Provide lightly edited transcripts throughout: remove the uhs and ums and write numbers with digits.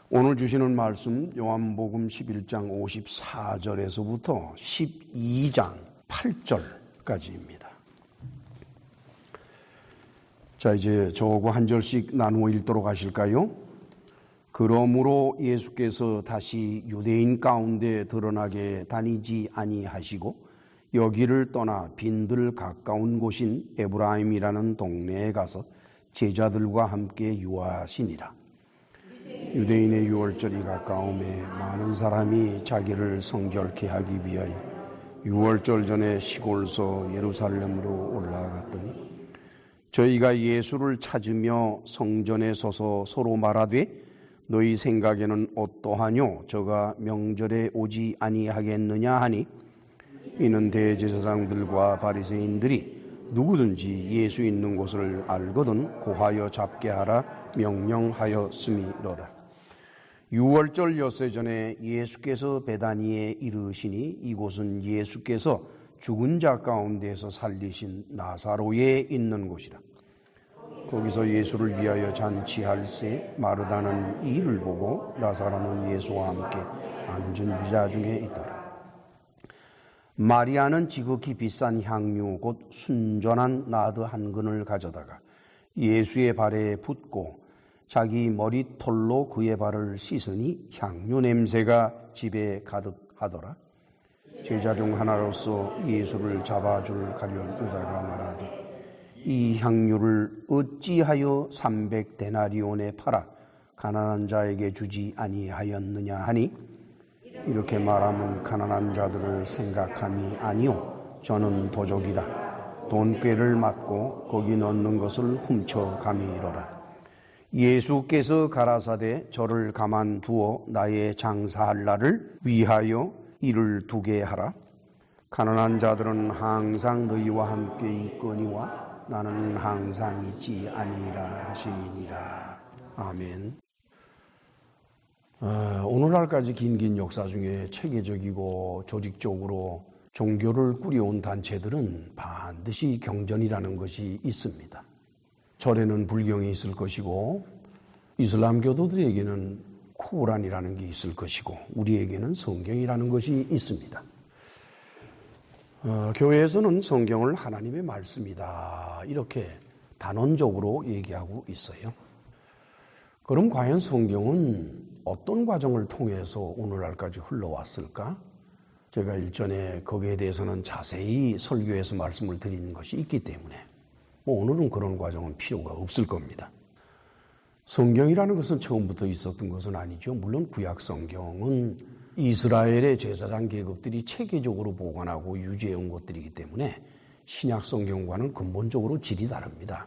오늘 주시는 말씀 요한복음 11장 54절에서부터 12장 8절까지입니다. 자, 이제 저하고 한 절씩 나누어 읽도록 하실까요? 그러므로 예수께서 다시 유대인 가운데 드러나게 다니지 아니하시고 여기를 떠나 빈들 가까운 곳인 에브라임이라는 동네에 가서 제자들과 함께 유하시니라. 유대인의 유월절이 가까움에 많은 사람이 자기를 성결케 하기 위하여 유월절 전에 시골서 예루살렘으로 올라갔더니 저희가 예수를 찾으며 성전에 서서 서로 말하되 너희 생각에는 어떠하뇨? 저가 명절에 오지 아니하겠느냐 하니 이는 대제사장들과 바리새인들이 누구든지 예수 있는 곳을 알거든 고하여 잡게 하라 명령하였음이로라. 유월절 엿새 전에 예수께서 베다니에 이르시니 이곳은 예수께서 죽은 자 가운데서 살리신 나사로에 있는 곳이라. 거기서 예수를 위하여 잔치할새 마르다는 이를 보고 나사로는 예수와 함께 앉은 자 중에 있더라. 마리아는 지극히 비싼 향유 곧 순전한 나드 한 근을 가져다가 예수의 발에 붓고 자기 머리털로 그의 발을 씻으니 향유 냄새가 집에 가득하더라. 제자 중 하나로서 예수를 잡아줄 가련 유다가 말하되 이 향유를 어찌하여 300데나리온에 팔아 가난한 자에게 주지 아니하였느냐 하니 이렇게 말하면 가난한 자들을 생각함이 아니요 저는 도적이라 돈꾀를 맞고 거기 넣는 것을 훔쳐감이로라. 예수께서 가라사대 저를 가만두어 나의 장사할 날을 위하여 이를 두게 하라. 가난한 자들은 항상 너희와 함께 있거니와 나는 항상 있지 아니라 하시니라. 아멘. 오늘날까지 긴 역사 중에 체계적이고 조직적으로 종교를 꾸려온 단체들은 반드시 경전이라는 것이 있습니다. 절에는 불경이 있을 것이고 이슬람교도들에게는 코란이라는 게 있을 것이고 우리에게는 성경이라는 것이 있습니다. 교회에서는 성경을 하나님의 말씀이다 이렇게 단언적으로 얘기하고 있어요. 그럼 과연 성경은 어떤 과정을 통해서 오늘날까지 흘러왔을까? 제가 일전에 거기에 대해서는 자세히 설교에서 말씀을 드리는 것이 있기 때문에 오늘은 그런 과정은 필요가 없을 겁니다. 성경이라는 것은 처음부터 있었던 것은 아니죠. 물론 구약 성경은 이스라엘의 제사장 계급들이 체계적으로 보관하고 유지해온 것들이기 때문에 신약 성경과는 근본적으로 질이 다릅니다.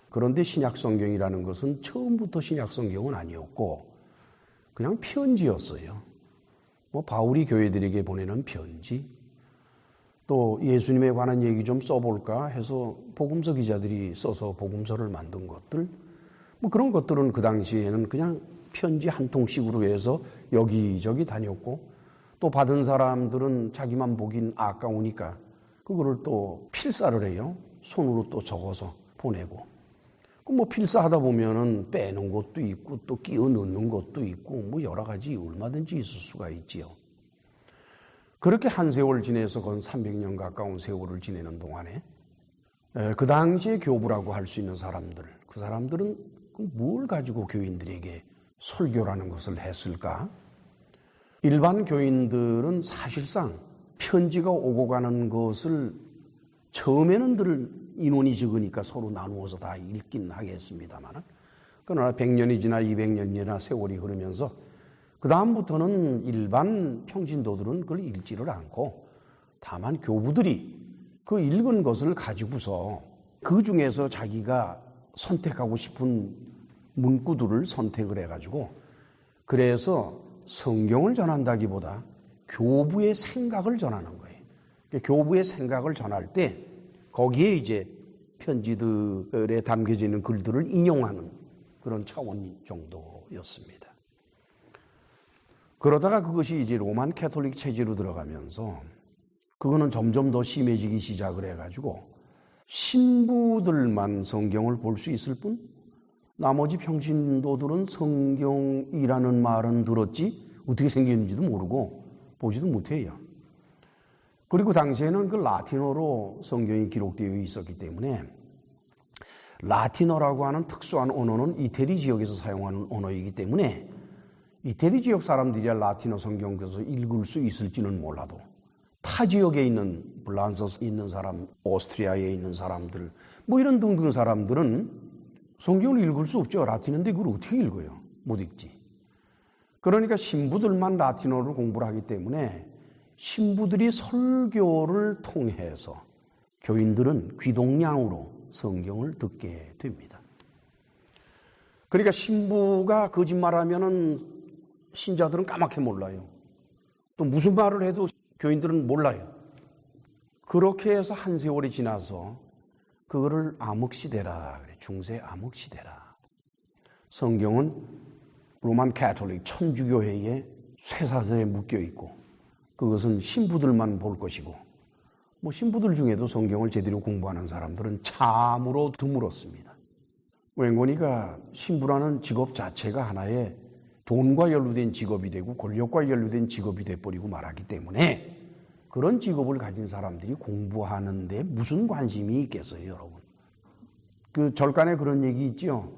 그런데 신약 성경이라는 것은 처음부터 신약 성경은 아니었고 그냥 편지였어요. 바울이 교회들에게 보내는 편지, 또 예수님에 관한 얘기 좀 써볼까 해서 복음서 기자들이 써서 복음서를 만든 것들, 그런 것들은 그 당시에는 그냥 편지 한 통씩으로 해서 여기저기 다녔고 또 받은 사람들은 자기만 보긴 아까우니까 그거를 또 필사를 해요. 손으로 또 적어서 보내고. 필사하다 보면은 빼는 것도 있고 또 끼워 넣는 것도 있고 여러 가지 얼마든지 있을 수가 있지요. 그렇게 한 세월 지내서 건 300년 가까운 세월을 지내는 동안에 그 당시에 교부라고 할 수 있는 사람들, 그 사람들은 뭘 가지고 교인들에게 설교라는 것을 했을까? 일반 교인들은 사실상 편지가 오고 가는 것을 처음에는 늘 인원이 적으니까 서로 나누어서 다 읽긴 하겠습니다만 그러나 100년이 지나 200년이나 세월이 흐르면서 그 다음부터는 일반 평신도들은 그걸 읽지를 않고 다만 교부들이 그 읽은 것을 가지고서 그 중에서 자기가 선택하고 싶은 문구들을 선택을 해가지고 그래서 성경을 전한다기보다 교부의 생각을 전하는 거예요. 교부의 생각을 전할 때 거기에 이제 편지들에 담겨져 있는 글들을 인용하는 그런 차원 정도였습니다. 그러다가 그것이 이제 로만 캐톨릭 체제로 들어가면서 그거는 점점 더 심해지기 시작을 해가지고 신부들만 성경을 볼 수 있을 뿐 나머지 평신도들은 성경이라는 말은 들었지 어떻게 생겼는지도 모르고 보지도 못해요. 그리고 당시에는 그 라틴어로 성경이 기록되어 있었기 때문에 라틴어라고 하는 특수한 언어는 이태리 지역에서 사용하는 언어이기 때문에 이태리 지역 사람들이야 라틴어 성경 그래서 읽을 수 있을지는 몰라도 타 지역에 있는 프랑스에 있는 사람, 오스트리아에 있는 사람들 뭐 이런 등등 사람들은 성경을 읽을 수 없죠. 라틴어인데 그걸 어떻게 읽어요? 못 읽지. 그러니까 신부들만 라틴어를 공부를 하기 때문에 신부들이 설교를 통해서 교인들은 귀동량으로 성경을 듣게 됩니다. 그러니까 신부가 거짓말하면은 신자들은 까맣게 몰라요. 또 무슨 말을 해도 교인들은 몰라요. 그렇게 해서 한 세월이 지나서 그거를 암흑시대라 그래. 중세 암흑시대라. 성경은 로만 캐톨릭 천주교회의 쇠사슬에 묶여 있고 그것은 신부들만 볼 것이고 뭐 신부들 중에도 성경을 제대로 공부하는 사람들은 참으로 드물었습니다. 웬거니가 신부라는 직업 자체가 하나의 돈과 연루된 직업이 되고 권력과 연루된 직업이 돼버리고 말하기 때문에 그런 직업을 가진 사람들이 공부하는데 무슨 관심이 있겠어요, 여러분? 그 절간에 그런 얘기 있죠.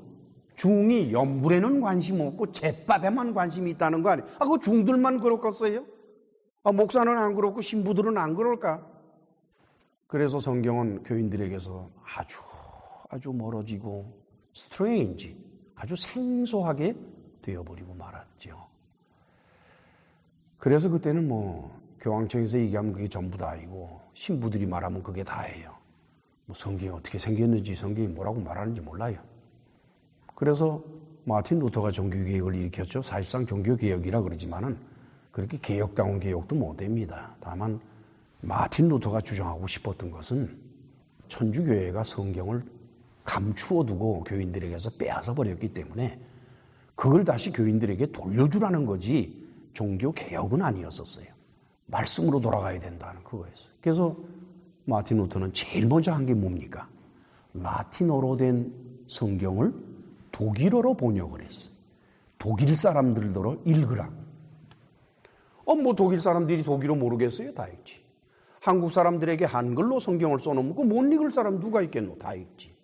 중이 연불에는 관심 없고 제밥에만 관심이 있다는 거 아니에요? 그 중들만 그렇겠어요? 목사는 안 그렇고 신부들은 안 그럴까? 그래서 성경은 교인들에게서 아주 멀어지고 스트레인지 아주 생소하게 되어버리고 말았죠. 그래서 그때는 뭐 교황청에서 얘기하면 그게 전부 다이고 신부들이 말하면 그게 다예요. 뭐 성경이 어떻게 생겼는지 성경이 뭐라고 말하는지 몰라요. 그래서 마틴 루터가 종교개혁을 일으켰죠. 사실상 종교개혁이라 그러지만은 그렇게 개혁다운 개혁도 못 됩니다. 다만 마틴 루터가 주장하고 싶었던 것은 천주교회가 성경을 감추어 두고 교인들에게서 빼앗아 버렸기 때문에 그걸 다시 교인들에게 돌려주라는 거지 종교개혁은 아니었었어요. 말씀으로 돌아가야 된다는 그거였어요. 그래서 마틴 루터는 제일 먼저 한 게 뭡니까? 라틴어로 된 성경을 독일어로 번역을 했어요. 독일 사람들더러 읽으라. 뭐 독일 사람들이 독일어 모르겠어요? 다 읽지. 한국 사람들에게 한글로 성경을 써놓으면 못 읽을 사람 누가 있겠노? 다 읽지.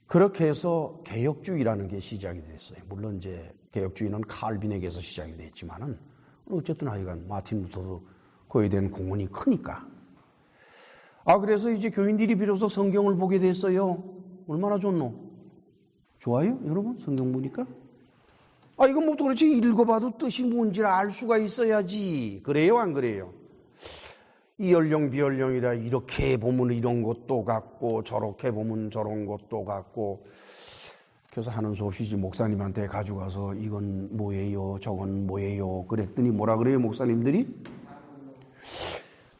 그렇게 해서 개혁주의라는 게 시작이 됐어요. 물론 이제 개혁주의는 칼빈에게서 시작이 됐지만은 어쨌든 하여간 마틴 루터도 그에 대한 공헌이 크니까. 그래서 이제 교인들이 비로소 성경을 보게 됐어요. 얼마나 좋노? 좋아요? 여러분 성경 보니까? 이거 뭐 도대체 읽어봐도 뜻이 뭔지를 알 수가 있어야지. 그래요 안 그래요? 이연령 비연령이라 이렇게 보면 이런 것도 같고 저렇게 보면 저런 것도 같고 그래서 하는 수 없이 목사님한테 가져가서 이건 뭐예요 저건 뭐예요 그랬더니 뭐라 그래요 목사님들이?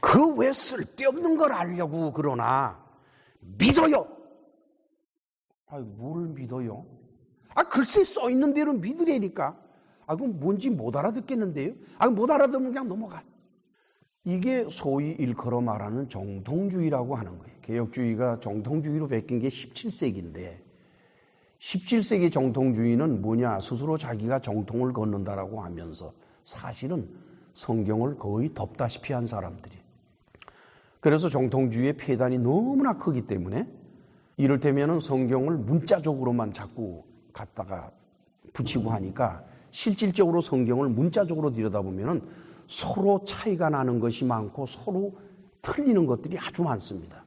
그 왜 쓸데없는 걸 알려고 그러나 믿어요. 뭘 믿어요? 글쎄 써있는 대로 믿으라니까. 그건 뭔지 못 알아듣겠는데요. 못 알아듣으면 그냥 넘어가. 이게 소위 일컬어 말하는 정통주의라고 하는 거예요. 개혁주의가 정통주의로 바뀐 게 17세기인데 17세기 정통주의는 뭐냐? 스스로 자기가 정통을 걷는다라고 하면서 사실은 성경을 거의 덮다시피 한 사람들이. 그래서 정통주의의 폐단이 너무나 크기 때문에 이를테면 성경을 문자적으로만 자꾸 갖다가 붙이고 하니까 실질적으로 성경을 문자적으로 들여다보면 서로 차이가 나는 것이 많고 서로 틀리는 것들이 아주 많습니다.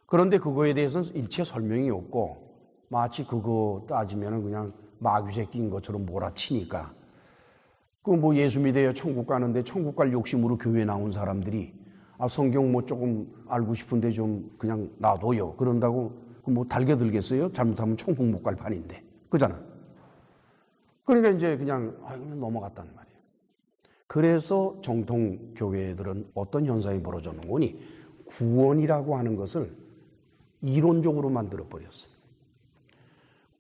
그런데 그거에 대해서는 일체 설명이 없고 마치 그거 따지면 그냥 마귀새끼인 것처럼 몰아치니까 뭐 예수 믿어요 천국 가는데 천국 갈 욕심으로 교회 나온 사람들이 성경 뭐 조금 알고 싶은데 좀 그냥 놔둬요. 그런다고 뭐 달겨들겠어요? 잘못하면 천국 못 갈 판인데. 그잖아. 그러니까 이제 그냥 넘어갔단 말이에요. 그래서 정통 교회들은 어떤 현상이 벌어졌는 거니 구원이라고 하는 것을 이론적으로 만들어 버렸어요.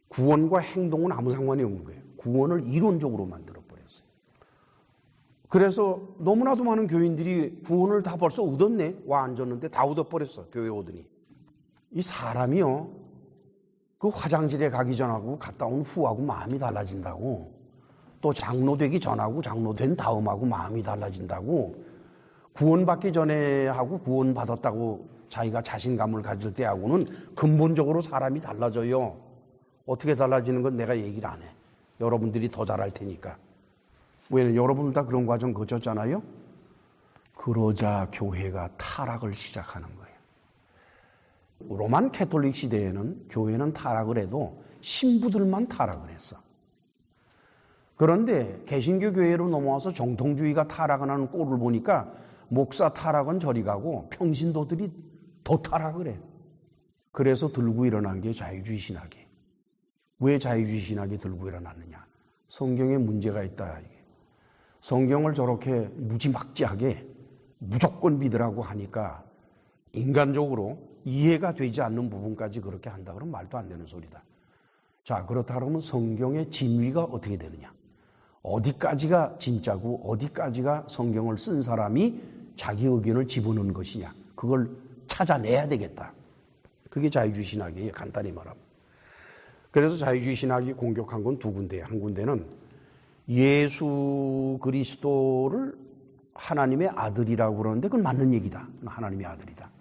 구원과 행동은 아무 상관이 없는 거예요. 구원을 이론적으로 만들어 버렸어요. 그래서 너무나도 많은 교인들이 구원을 다 벌써 얻었네. 와 앉았는데 다 얻어버렸어. 교회 오더니. 이 사람이요. 그 화장실에 가기 전하고 갔다 온 후하고 마음이 달라진다고, 또 장로 되기 전하고 장로 된 다음하고 마음이 달라진다고, 구원받기 전에 하고 구원받았다고 자기가 자신감을 가질 때하고는 근본적으로 사람이 달라져요. 어떻게 달라지는 건 내가 얘기를 안 해. 여러분들이 더 잘할 테니까. 왜냐면 여러분 다 그런 과정 거쳤잖아요. 그러자 교회가 타락을 시작하는 거예요. 로만 캐톨릭 시대에는 교회는 타락을 해도 신부들만 타락을 했어. 그런데 개신교 교회로 넘어와서 정통주의가 타락을 하는 꼴을 보니까 목사 타락은 저리 가고 평신도들이 더 타락을 해. 그래서 들고 일어난 게 자유주의 신학이. 왜 자유주의 신학이 들고 일어났느냐? 성경에 문제가 있다. 성경을 저렇게 무지막지하게 무조건 믿으라고 하니까 인간적으로 이해가 되지 않는 부분까지 그렇게 한다 그러면 말도 안 되는 소리다. 자, 그렇다 그러면 성경의 진위가 어떻게 되느냐? 어디까지가 진짜고 어디까지가 성경을 쓴 사람이 자기 의견을 집어넣은 것이냐? 그걸 찾아내야 되겠다. 그게 자유주의 신학이에요. 간단히 말하면. 그래서 자유주의 신학이 공격한 건 두 군데예요. 한 군데는 예수 그리스도를 하나님의 아들이라고 그러는데 그건 맞는 얘기다. 하나님의 아들이다.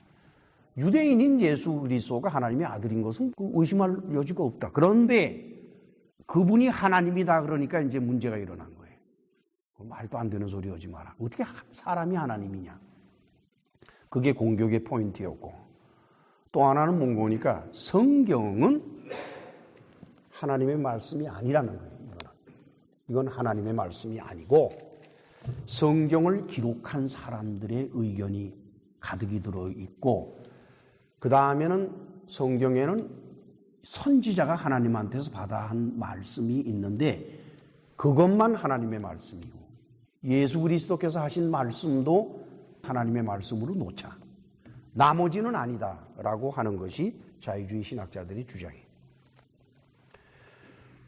유대인인 예수 그리스도가 하나님의 아들인 것은 의심할 여지가 없다. 그런데 그분이 하나님이다 그러니까 이제 문제가 일어난 거예요. 말도 안 되는 소리 하지 마라. 어떻게 사람이 하나님이냐. 그게 공격의 포인트였고, 또 하나는 뭔가 보니까 성경은 하나님의 말씀이 아니라는 거예요. 이건 하나님의 말씀이 아니고 성경을 기록한 사람들의 의견이 가득히 들어있고, 그 다음에는 성경에는 선지자가 하나님한테서 받아 한 말씀이 있는데 그것만 하나님의 말씀이고 예수 그리스도께서 하신 말씀도 하나님의 말씀으로 놓자. 나머지는 아니다라고 하는 것이 자유주의 신학자들의 주장이에요.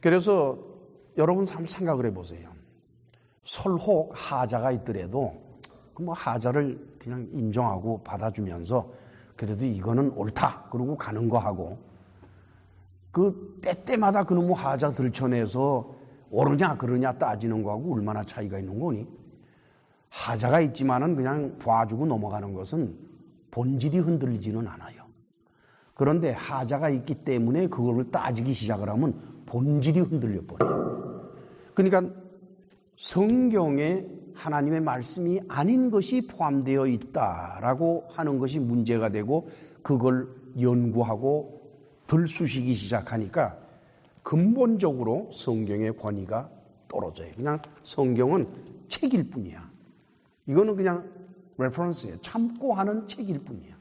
그래서 여러분 한번 생각을 해보세요. 설혹 하자가 있더라도 뭐 하자를 그냥 인정하고 받아주면서 그래도 이거는 옳다 그러고 가는 거하고, 그 때때마다 그놈의 하자 들춰내서 옳으냐 그러냐 따지는 거하고 얼마나 차이가 있는 거니? 하자가 있지만은 그냥 봐주고 넘어가는 것은 본질이 흔들리지는 않아요. 그런데 하자가 있기 때문에 그걸 따지기 시작을 하면 본질이 흔들려 버려요. 그러니까 성경에 하나님의 말씀이 아닌 것이 포함되어 있다라고 하는 것이 문제가 되고, 그걸 연구하고 들쑤시기 시작하니까 근본적으로 성경의 권위가 떨어져요. 그냥 성경은 책일 뿐이야. 이거는 그냥 레퍼런스예요. 참고하는 책일 뿐이야.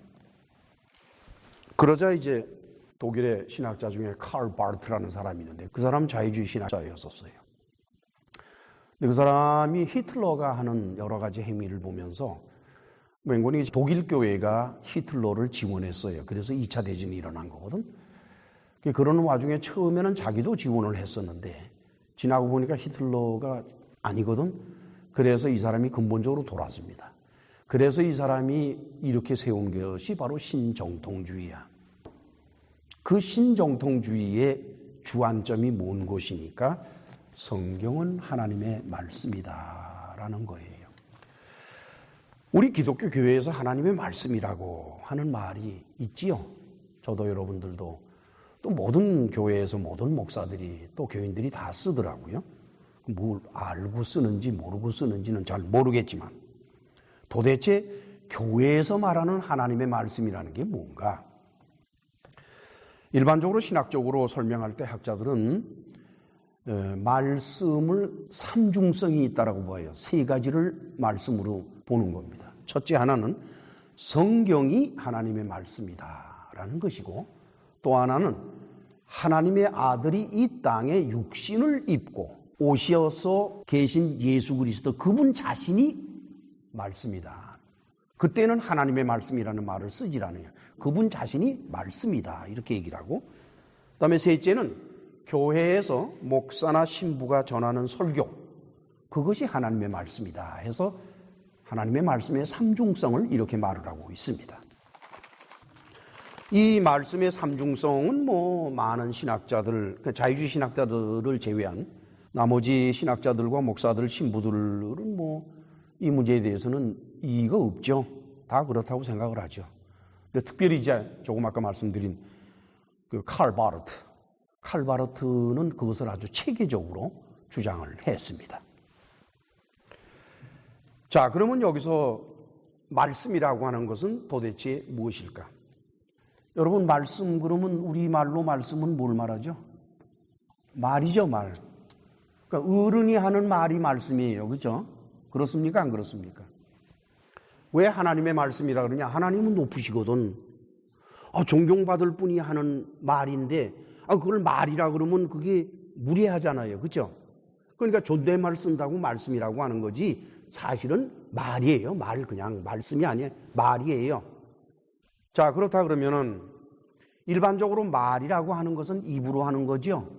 그러자 이제 독일의 신학자 중에 칼 바르트라는 사람이 있는데 그 사람 자유주의 신학자였었어요. 근데 그 사람이 히틀러가 하는 여러 가지 행위를 보면서 맹군이 독일 교회가 히틀러를 지원했어요. 그래서 2차 대전이 일어난 거거든. 그런 와중에 처음에는 자기도 지원을 했었는데 지나고 보니까 히틀러가 아니거든. 그래서 이 사람이 근본적으로 돌았습니다. 그래서 이 사람이 이렇게 세운 것이 바로 신정통주의야. 그 신정통주의의 주안점이 뭔 것이니까 성경은 하나님의 말씀이다라는 거예요. 우리 기독교 교회에서 하나님의 말씀이라고 하는 말이 있지요. 저도 여러분들도 또 모든 교회에서 모든 목사들이 또 교인들이 다 쓰더라고요. 뭘 알고 쓰는지 모르고 쓰는지는 잘 모르겠지만 도대체 교회에서 말하는 하나님의 말씀이라는 게 뭔가? 일반적으로 신학적으로 설명할 때 학자들은 말씀을 삼중성이 있다라고 봐요. 세 가지를 말씀으로 보는 겁니다. 첫째 하나는 성경이 하나님의 말씀이다라는 것이고, 또 하나는 하나님의 아들이 이 땅에 육신을 입고 오셔서 계신 예수 그리스도 그분 자신이 말씀이다. 그때는 하나님의 말씀이라는 말을 쓰질 않아요. 그분 자신이 말씀이다 이렇게 얘기를 하고, 그다음에 셋째는 교회에서 목사나 신부가 전하는 설교, 그것이 하나님의 말씀이다 해서 하나님의 말씀의 삼중성을 이렇게 말을 하고 있습니다. 이 말씀의 삼중성은 많은 신학자들, 자유주의 신학자들을 제외한 나머지 신학자들과 목사들, 신부들은 이 문제에 대해서는 이의가 없죠. 다 그렇다고 생각을 하죠. 근데 특별히 이제 조금 아까 말씀드린 그 칼 바르트는 그것을 아주 체계적으로 주장을 했습니다. 자, 그러면 여기서 말씀이라고 하는 것은 도대체 무엇일까? 여러분, 말씀 그러면 우리말로 말씀은 뭘 말하죠? 말이죠, 말. 그러니까 어른이 하는 말이 말씀이에요. 그렇죠? 그렇습니까? 안 그렇습니까? 왜 하나님의 말씀이라 그러냐? 하나님은 높으시거든. 존경받을 분이 하는 말인데 그걸 말이라 그러면 그게 무례하잖아요. 그렇죠? 그러니까 존댓말 쓴다고 말씀이라고 하는 거지 사실은 말이에요. 말, 그냥 말씀이 아니에요. 말이에요. 자, 그렇다 그러면은 일반적으로 말이라고 하는 것은 입으로 하는 거죠.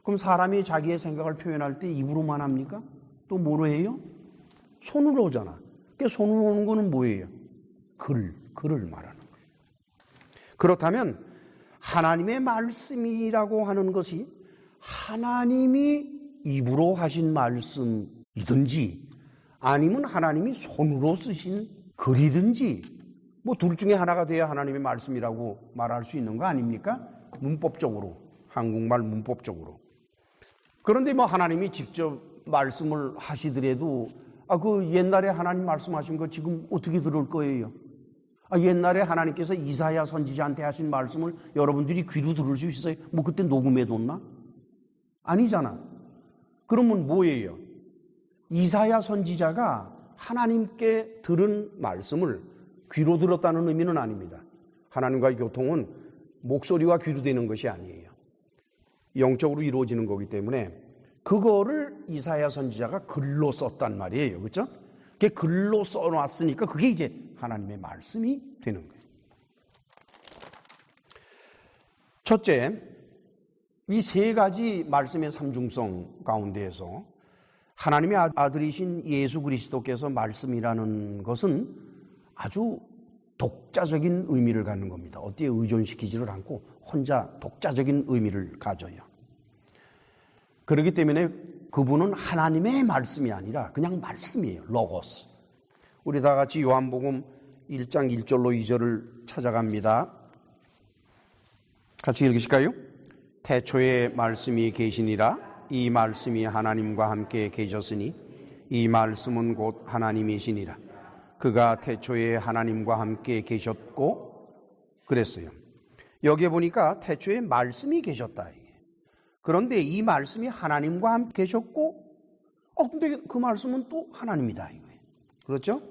그럼 사람이 자기의 생각을 표현할 때 입으로만 합니까? 또 뭐로 해요? 손으로 하잖아. 그러니까 손으로 하는 거는 뭐예요? 글을 말하는 거예요. 그렇다면 하나님의 말씀이라고 하는 것이 하나님이 입으로 하신 말씀이든지 아니면 하나님이 손으로 쓰신 글이든지 둘 중에 하나가 돼야 하나님의 말씀이라고 말할 수 있는 거 아닙니까? 문법적으로, 한국말 문법적으로. 그런데 하나님이 직접 말씀을 하시더라도 그 옛날에 하나님 말씀하신 거 지금 어떻게 들을 거예요? 옛날에 하나님께서 이사야 선지자한테 하신 말씀을 여러분들이 귀로 들을 수 있어요? 그때 녹음해뒀나? 아니잖아. 그러면 뭐예요? 이사야 선지자가 하나님께 들은 말씀을 귀로 들었다는 의미는 아닙니다. 하나님과의 교통은 목소리와 귀로 되는 것이 아니에요. 영적으로 이루어지는 거기 때문에 그거를 이사야 선지자가 글로 썼단 말이에요. 그렇죠? 그게 글로 써놨으니까 그게 이제 하나님의 말씀이 되는 거예요. 첫째, 이 세 가지 말씀의 삼중성 가운데에서 하나님의 아들이신 예수 그리스도께서 말씀이라는 것은 아주 독자적인 의미를 갖는 겁니다. 어디에 의존시키지를 않고 혼자 독자적인 의미를 가져요. 그렇기 때문에 그분은 하나님의 말씀이 아니라 그냥 말씀이에요. 로고스. 우리 다 같이 요한복음 1장 1절로 2절을 찾아갑니다. 같이 읽으실까요? 태초에 말씀이 계시니라. 이 말씀이 하나님과 함께 계셨으니 이 말씀은 곧 하나님이시니라. 그가 태초에 하나님과 함께 계셨고 그랬어요. 여기에 보니까 태초에 말씀이 계셨다. 그런데 이 말씀이 하나님과 함께 계셨고 근데 그 말씀은 또 하나님이다. 이거예요. 그렇죠?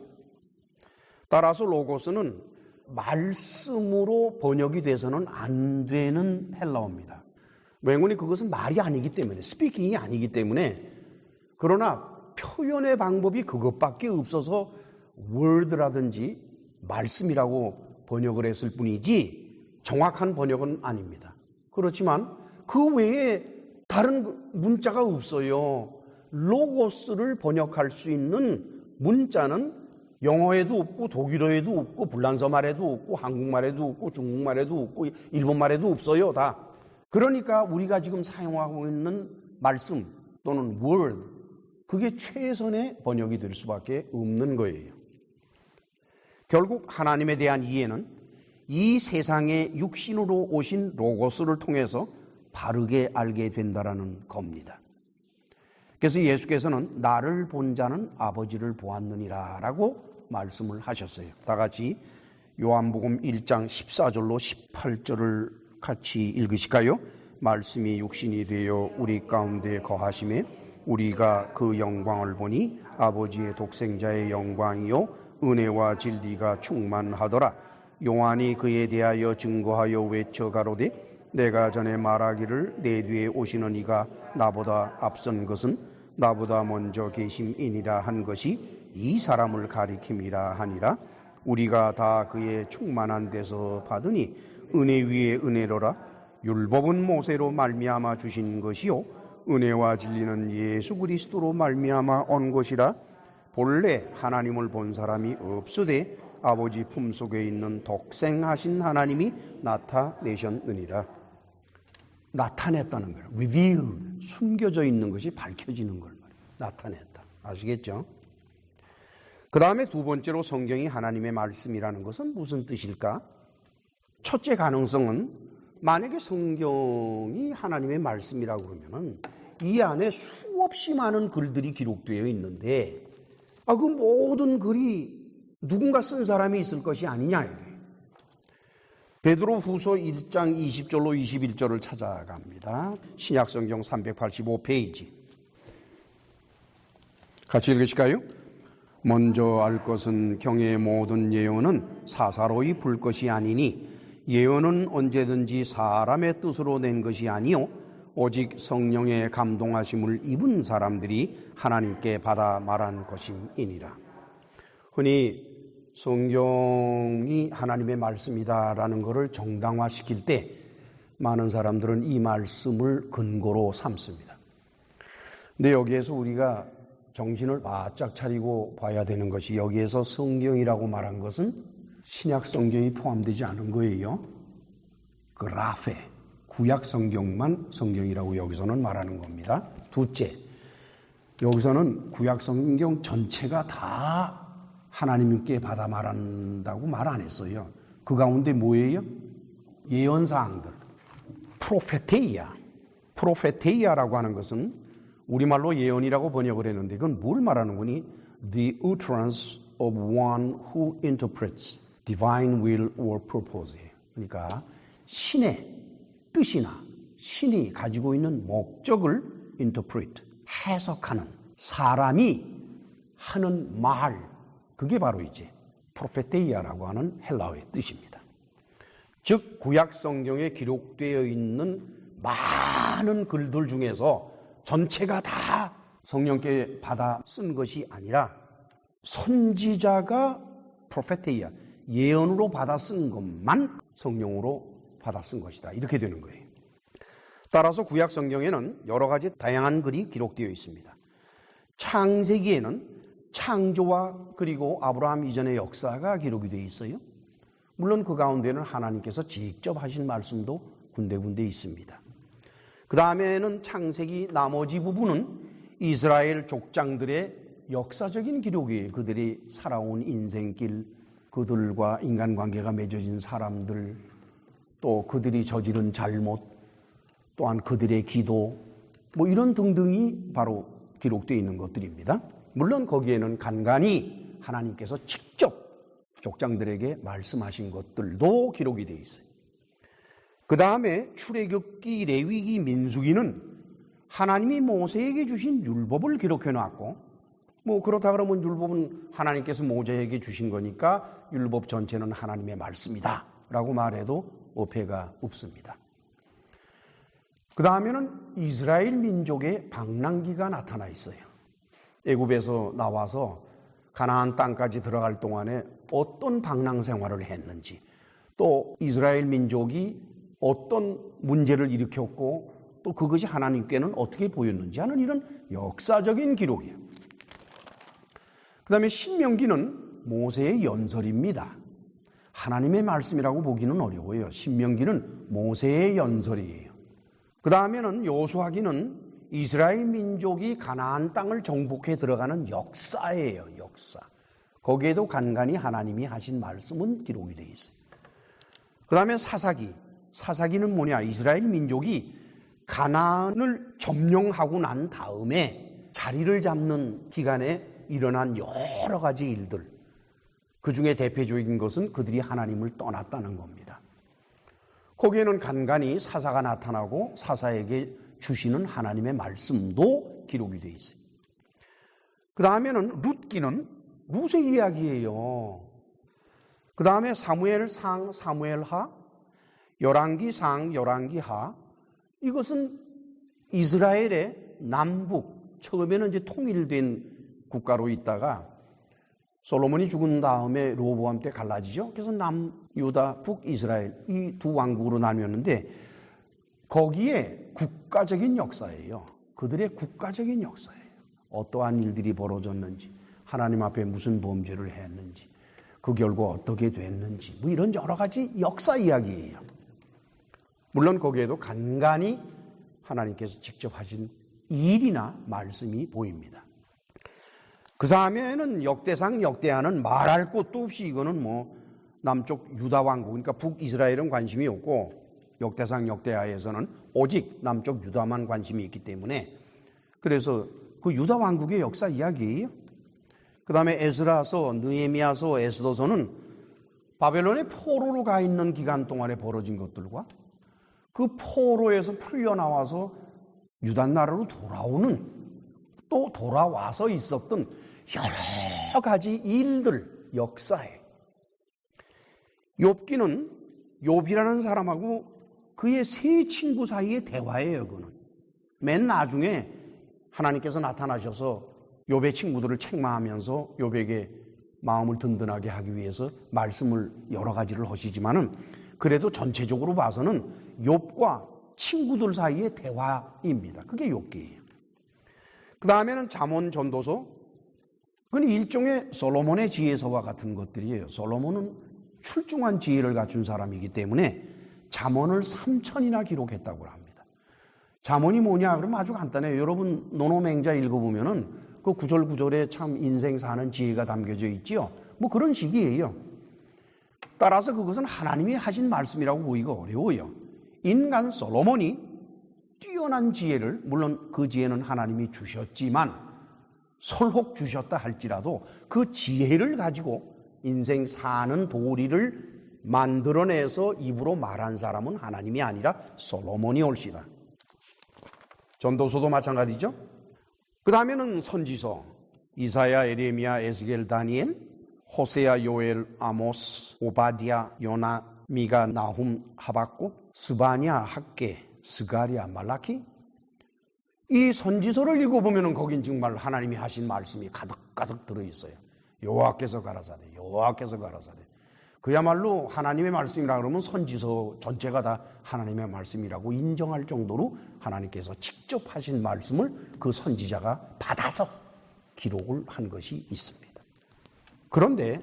따라서 로고스는 말씀으로 번역이 돼서는 안 되는 헬라어입니다. 왜냐하면 그것은 말이 아니기 때문에, 스피킹이 아니기 때문에. 그러나 표현의 방법이 그것밖에 없어서 word라든지 말씀이라고 번역을 했을 뿐이지 정확한 번역은 아닙니다. 그렇지만 그 외에 다른 문자가 없어요. 로고스를 번역할 수 있는 문자는 영어에도 없고 독일어에도 없고 불란서 말에도 없고 한국말에도 없고 중국말에도 없고 일본말에도 없어요. 다. 그러니까 우리가 지금 사용하고 있는 말씀 또는 word, 그게 최선의 번역이 될 수밖에 없는 거예요. 결국 하나님에 대한 이해는 이 세상에 육신으로 오신 로고스를 통해서 바르게 알게 된다라는 겁니다. 그래서 예수께서는 나를 본 자는 아버지를 보았느니라 라고 말씀을 하셨어요. 다 같이 요한복음 1장 14절로 18절을 같이 읽으실까요? 말씀이 육신이 되어 우리 가운데 거하심에 우리가 그 영광을 보니 아버지의 독생자의 영광이요 은혜와 진리가 충만하더라. 요한이 그에 대하여 증거하여 외쳐 가로되 내가 전에 말하기를 내 뒤에 오시는 이가 나보다 앞선 것은 나보다 먼저 계심이니라 한 것이 이 사람을 가리킴이라 하니라. 우리가 다 그의 충만한 데서 받으니 은혜 위에 은혜로라. 율법은 모세로 말미암아 주신 것이요 은혜와 진리는 예수 그리스도로 말미암아 온 것이라. 본래 하나님을 본 사람이 없으되 아버지 품속에 있는 독생하신 하나님이 나타내셨느니라. 나타냈다는 거예요. reveal, 숨겨져 있는 것이 밝혀지는 걸 나타냈다. 아시겠죠? 그 다음에 두 번째로 성경이 하나님의 말씀이라는 것은 무슨 뜻일까? 첫째 가능성은 만약에 성경이 하나님의 말씀이라고 그러면은 이 안에 수없이 많은 글들이 기록되어 있는데 그 모든 글이 누군가 쓴 사람이 있을 것이 아니냐 이게. 베드로 후서 1장 20절로 21절을 찾아갑니다. 신약성경 385페이지. 같이 읽으실까요? 먼저 알 것은 경의 모든 예언은 사사로이 불 것이 아니니 예언은 언제든지 사람의 뜻으로 낸 것이 아니요 오직 성령의 감동하심을 입은 사람들이 하나님께 받아 말한 것임이니라. 흔히 성경이 하나님의 말씀이다라는 것을 정당화시킬 때 많은 사람들은 이 말씀을 근거로 삼습니다. 근데 여기에서 우리가 정신을 바짝 차리고 봐야 되는 것이 여기에서 성경이라고 말한 것은 신약 성경이 포함되지 않은 거예요. 그라페, 구약 성경만 성경이라고 여기서는 말하는 겁니다. 둘째, 여기서는 구약 성경 전체가 다 하나님께 받아 말한다고 말 안 했어요. 그 가운데 뭐예요? 예언사항들. 프로페테이아라고 하는 것은 우리말로 예언이라고 번역을 했는데 그건 뭘 말하는 거니? The utterance of one who interprets divine will or purpose. 그러니까 신의 뜻이나 신이 가지고 있는 목적을 interpret, 해석하는 사람이 하는 말, 그게 바로 이제 프로페테이아라고 하는 헬라어의 뜻입니다. 즉 구약 성경에 기록되어 있는 많은 글들 중에서 전체가 다 성령께 받아 쓴 것이 아니라 선지자가 프로페테이아, 예언으로 받아 쓴 것만 성령으로 받아 쓴 것이다. 이렇게 되는 거예요. 따라서 구약 성경에는 여러 가지 다양한 글이 기록되어 있습니다. 창세기에는 창조와 그리고 아브라함 이전의 역사가 기록이 되어 있어요. 물론 그 가운데는 하나님께서 직접 하신 말씀도 군데군데 있습니다. 그 다음에는 창세기 나머지 부분은 이스라엘 족장들의 역사적인 기록이에요. 그들이 살아온 인생길, 그들과 인간관계가 맺어진 사람들, 또 그들이 저지른 잘못, 또한 그들의 기도, 이런 등등이 바로 기록되어 있는 것들입니다. 물론 거기에는 간간히 하나님께서 직접 족장들에게 말씀하신 것들도 기록이 되어 있어요. 그 다음에 출애굽기, 레위기, 민수기는 하나님이 모세에게 주신 율법을 기록해 놨고 그렇다 그러면 율법은 하나님께서 모세에게 주신 거니까 율법 전체는 하나님의 말씀이다 라고 말해도 어폐가 없습니다. 그 다음에는 이스라엘 민족의 방랑기가 나타나 있어요. 애굽에서 나와서 가나안 땅까지 들어갈 동안에 어떤 방랑 생활을 했는지, 또 이스라엘 민족이 어떤 문제를 일으켰고 또 그것이 하나님께는 어떻게 보였는지 하는 이런 역사적인 기록이에요. 그 다음에 신명기는 모세의 연설입니다. 하나님의 말씀이라고 보기는 어려워요. 신명기는 모세의 연설이에요. 그 다음에는 여호수아기는 이스라엘 민족이 가나안 땅을 정복해 들어가는 역사예요. 역사. 거기에도 간간히 하나님이 하신 말씀은 기록이 되어 있어요. 그 다음에 사사기는 뭐냐? 이스라엘 민족이 가나안을 점령하고 난 다음에 자리를 잡는 기간에 일어난 여러 가지 일들, 그 중에 대표적인 것은 그들이 하나님을 떠났다는 겁니다. 거기에는 간간히 사사가 나타나고 사사에게 주시는 하나님의 말씀도 기록이 되어 있어요. 그 다음에는 룻기는 룻의 이야기예요. 그 다음에 사무엘상, 사무엘하, 열왕기상, 열왕기하, 이것은 이스라엘의 남북, 처음에는 이제 통일된 국가로 있다가 솔로몬이 죽은 다음에 르호보암 때 갈라지죠. 그래서 남유다, 북이스라엘 이 두 왕국으로 나뉘었는데 거기에 국가적인 역사예요. 그들의 국가적인 역사예요. 어떠한 일들이 벌어졌는지, 하나님 앞에 무슨 범죄를 했는지, 그 결과 어떻게 됐는지 뭐 이런 여러 가지 역사 이야기예요. 물론 거기에도 간간히 하나님께서 직접 하신 일이나 말씀이 보입니다. 그 다음에는 역대상 역대하는 말할 것도 없이 이거는 뭐 남쪽 유다 왕국, 그러니까 북이스라엘은 관심이 없고 역대상 역대하에서는 오직 남쪽 유다만 관심이 있기 때문에 그래서 그 유다 왕국의 역사 이야기예요. 그 다음에 에스라서, 느헤미야서, 에스더서는 바벨론의 포로로 가 있는 기간 동안에 벌어진 것들과 그 포로에서 풀려나와서 유다 나라로 돌아오는 또 돌아와서 있었던 여러 가지 일들, 역사에 욥기는 욥이라는 사람하고 그의 세 친구 사이의 대화예요. 그는 맨 나중에 하나님께서 나타나셔서 욥의 친구들을 책망하면서 욥에게 마음을 든든하게 하기 위해서 말씀을 여러 가지를 하시지만은 그래도 전체적으로 봐서는 욥과 친구들 사이의 대화입니다. 그게 욥기예요. 그 다음에는 잠언 전도서. 그건 일종의 솔로몬의 지혜서와 같은 것들이에요. 솔로몬은 출중한 지혜를 갖춘 사람이기 때문에 잠언을 3,000이나 기록했다고 합니다. 잠언이 뭐냐? 그러면 아주 간단해요. 여러분 노노맹자 읽어보면은 그 구절구절에 참 인생 사는 지혜가 담겨져 있지요. 뭐 그런 식이에요. 따라서 그것은 하나님이 하신 말씀이라고 보기가 어려워요. 인간 솔로몬이 뛰어난 지혜를, 물론 그 지혜는 하나님이 주셨지만 설혹 주셨다 할지라도 그 지혜를 가지고 인생 사는 도리를 만들어내서 입으로 말한 사람은 하나님이 아니라 솔로몬이 올시다. 전도서도 마찬가지죠. 그 다음에는 선지서, 이사야, 에레미야, 에스겔, 다니엘, 호세야, 요엘, 아모스, 오바디아, 요나, 미가, 나훔, 하박국, 스바냐, 학개, 스가랴, 말라키. 이 선지서를 읽어보면 거긴 정말 하나님이 하신 말씀이 가득가득 들어있어요. 여호와께서 가라사대, 여호와께서 가라사대. 그야말로 하나님의 말씀이라 그러면 선지서 전체가 다 하나님의 말씀이라고 인정할 정도로 하나님께서 직접 하신 말씀을 그 선지자가 받아서 기록을 한 것이 있습니다. 그런데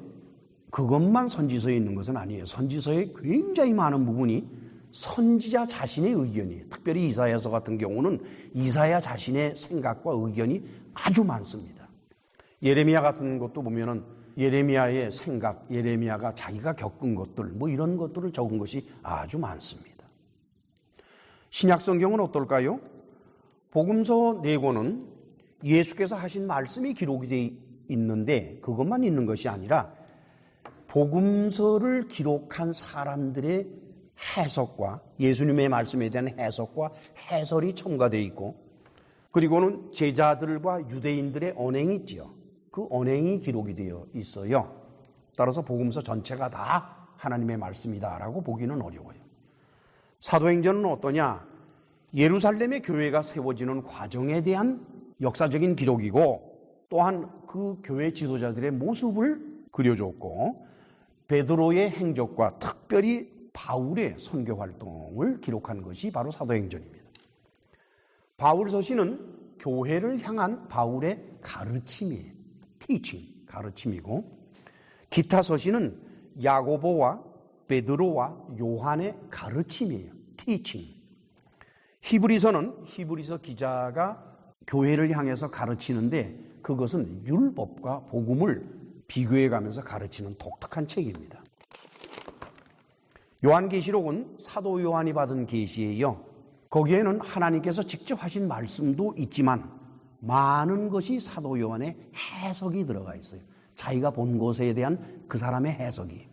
그것만 선지서에 있는 것은 아니에요. 선지서에 굉장히 많은 부분이 선지자 자신의 의견이에요. 특별히 이사야서 같은 경우는 이사야 자신의 생각과 의견이 아주 많습니다. 예레미야 같은 것도 보면은 예레미야의 생각, 예레미야가 자기가 겪은 것들, 뭐 이런 것들을 적은 것이 아주 많습니다. 신약 성경은 어떨까요? 복음서 4권은 예수께서 하신 말씀이 기록이 되어 있는데 그것만 있는 것이 아니라 복음서를 기록한 사람들의 해석과 예수님의 말씀에 대한 해석과 해설이 첨가되어 있고 그리고는 제자들과 유대인들의 언행이 있지요. 그 언행이 기록이 되어 있어요. 따라서 복음서 전체가 다 하나님의 말씀이다라고 보기는 어려워요. 사도행전은 어떠냐? 예루살렘의 교회가 세워지는 과정에 대한 역사적인 기록이고 또한 그 교회 지도자들의 모습을 그려줬고 베드로의 행적과 특별히 바울의 선교 활동을 기록한 것이 바로 사도행전입니다. 바울 서신은 교회를 향한 바울의 가르침이에요. teaching, 가르침이고 기타 서신은 야고보와 베드로와 요한의 가르침이에요. teaching. 히브리서는 히브리서 기자가 교회를 향해서 가르치는데 그것은 율법과 복음을 비교해 가면서 가르치는 독특한 책입니다. 요한계시록은 사도 요한이 받은 계시예요. 거기에는 하나님께서 직접 하신 말씀도 있지만 많은 것이 사도 요한의 해석이 들어가 있어요. 자기가 본 것에 대한 그 사람의 해석이.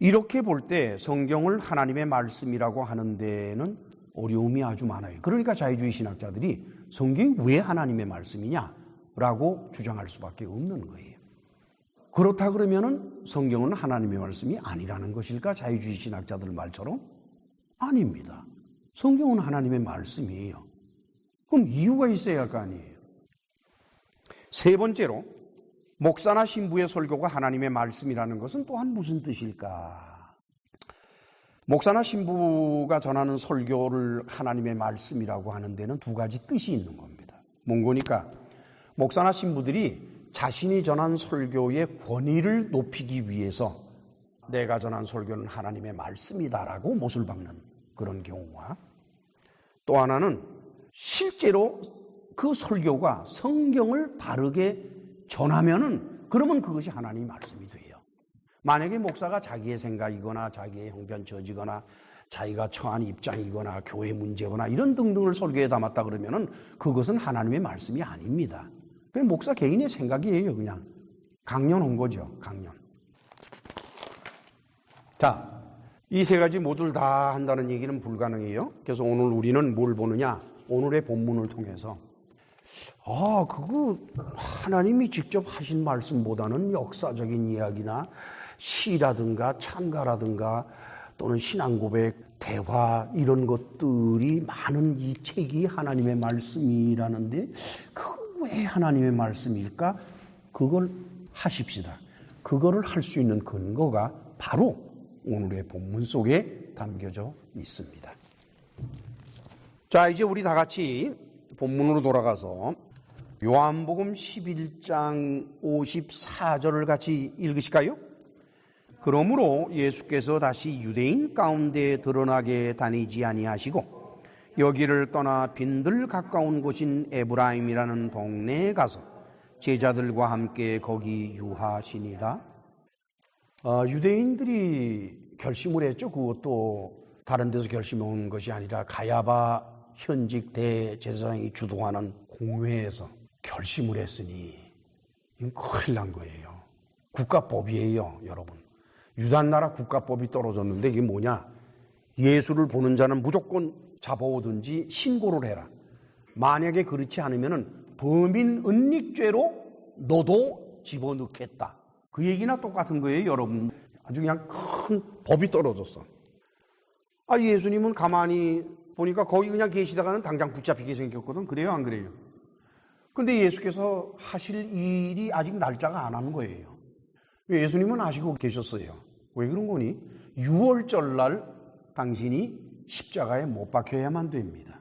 이렇게 볼 때 성경을 하나님의 말씀이라고 하는 데는 어려움이 아주 많아요. 그러니까 자유주의 신학자들이 성경이 왜 하나님의 말씀이냐라고 주장할 수밖에 없는 거예요. 그렇다 그러면은 성경은 하나님의 말씀이 아니라는 것일까? 자유주의 신학자들 말처럼? 아닙니다. 성경은 하나님의 말씀이에요. 그럼 이유가 있어야 할 거 아니에요. 세 번째로 목사나 신부의 설교가 하나님의 말씀이라는 것은 또한 무슨 뜻일까? 목사나 신부가 전하는 설교를 하나님의 말씀이라고 하는 데는 두 가지 뜻이 있는 겁니다. 뭔거니까 목사나 신부들이 자신이 전한 설교의 권위를 높이기 위해서 내가 전한 설교는 하나님의 말씀이다라고 못을 박는 그런 경우와, 또 하나는 실제로 그 설교가 성경을 바르게 전하면은 그러면 그것이 하나님의 말씀이 돼요. 만약에 목사가 자기의 생각이거나 자기의 형편처지거나 자기가 처한 입장이거나 교회 문제거나 이런 등등을 설교에 담았다 그러면은 그것은 하나님의 말씀이 아닙니다. 그냥 목사 개인의 생각이에요. 그냥 강연한 거죠. 강연. 자, 이 세 가지 모두를 다 한다는 얘기는 불가능해요. 그래서 오늘 우리는 뭘 보느냐? 오늘의 본문을 통해서 그거 하나님이 직접 하신 말씀보다는 역사적인 이야기나 시라든가 찬가라든가 또는 신앙고백, 대화 이런 것들이 많은 이 책이 하나님의 말씀이라는데 그 왜 하나님의 말씀일까? 그걸 하십시다. 그거를 할 수 있는 근거가 바로 오늘의 본문 속에 담겨져 있습니다. 자, 이제 우리 다 같이 본문으로 돌아가서 요한복음 11장 54절을 같이 읽으실까요? 그러므로 예수께서 다시 유대인 가운데 드러나게 다니지 아니하시고 여기를 떠나 빈들 가까운 곳인 에브라임이라는 동네에 가서 제자들과 함께 거기 유하시니라. 유대인들이 결심을 했죠. 그것도 다른 데서 결심한 것이 아니라 가야바 현직 대제사장이 주도하는 공회에서 결심을 했으니 이건 큰일 난 거예요. 국가법이에요, 여러분. 유단나라 국가법이 떨어졌는데 이게 뭐냐? 예수를 보는 자는 무조건 잡아오든지 신고를 해라. 만약에 그렇지 않으면 범인 은닉죄로 너도 집어넣겠다. 그 얘기나 똑같은 거예요, 여러분. 아주 그냥 큰 법이 떨어졌어. 예수님은 가만히 보니까 거기 그냥 계시다가는 당장 붙잡히게 생겼거든. 그래요, 안 그래요? 근데 예수께서 하실 일이 아직 날짜가 안 한 거예요. 예수님은 아시고 계셨어요. 왜 그런 거니? 6월절 날 당신이 십자가에 못 박혀야만 됩니다.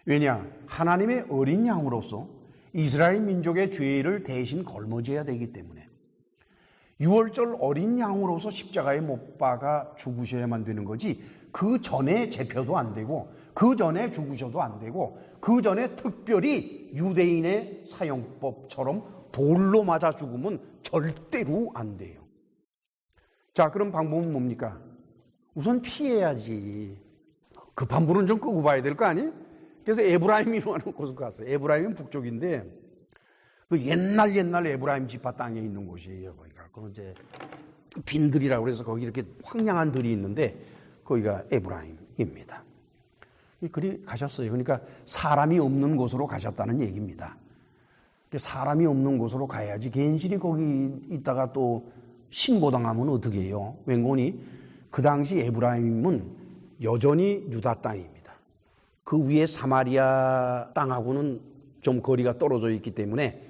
왜냐? 하나님의 어린 양으로서 이스라엘 민족의 죄를 대신 걸머져야 되기 때문에 6월절 어린 양으로서 십자가에 못 박아 죽으셔야만 되는 거지, 그 전에 제표도 안 되고 그 전에 죽으셔도 안 되고 그 전에 특별히 유대인의 사형법처럼 돌로 맞아 죽으면 절대로 안 돼요. 자, 그럼 방법은 뭡니까? 우선 피해야지. 급한 불은 좀 끄고 봐야 될 거 아니? 그래서 에브라임이라는 곳을 갔어요. 에브라임은 북쪽인데 그 옛날 에브라임 지파 땅에 있는 곳이에요. 거기가 그 이제 빈들이라고 그래서 거기 이렇게 황량한 들이 있는데 거기가 에브라임입니다. 그리 가셨어요. 그러니까 사람이 없는 곳으로 가셨다는 얘기입니다. 사람이 없는 곳으로 가야지 괜시리 거기 있다가 또 신고당하면 어떻게 해요? 웬거니 그 당시 에브라임은 여전히 유다 땅입니다. 그 위에 사마리아 땅하고는 좀 거리가 떨어져 있기 때문에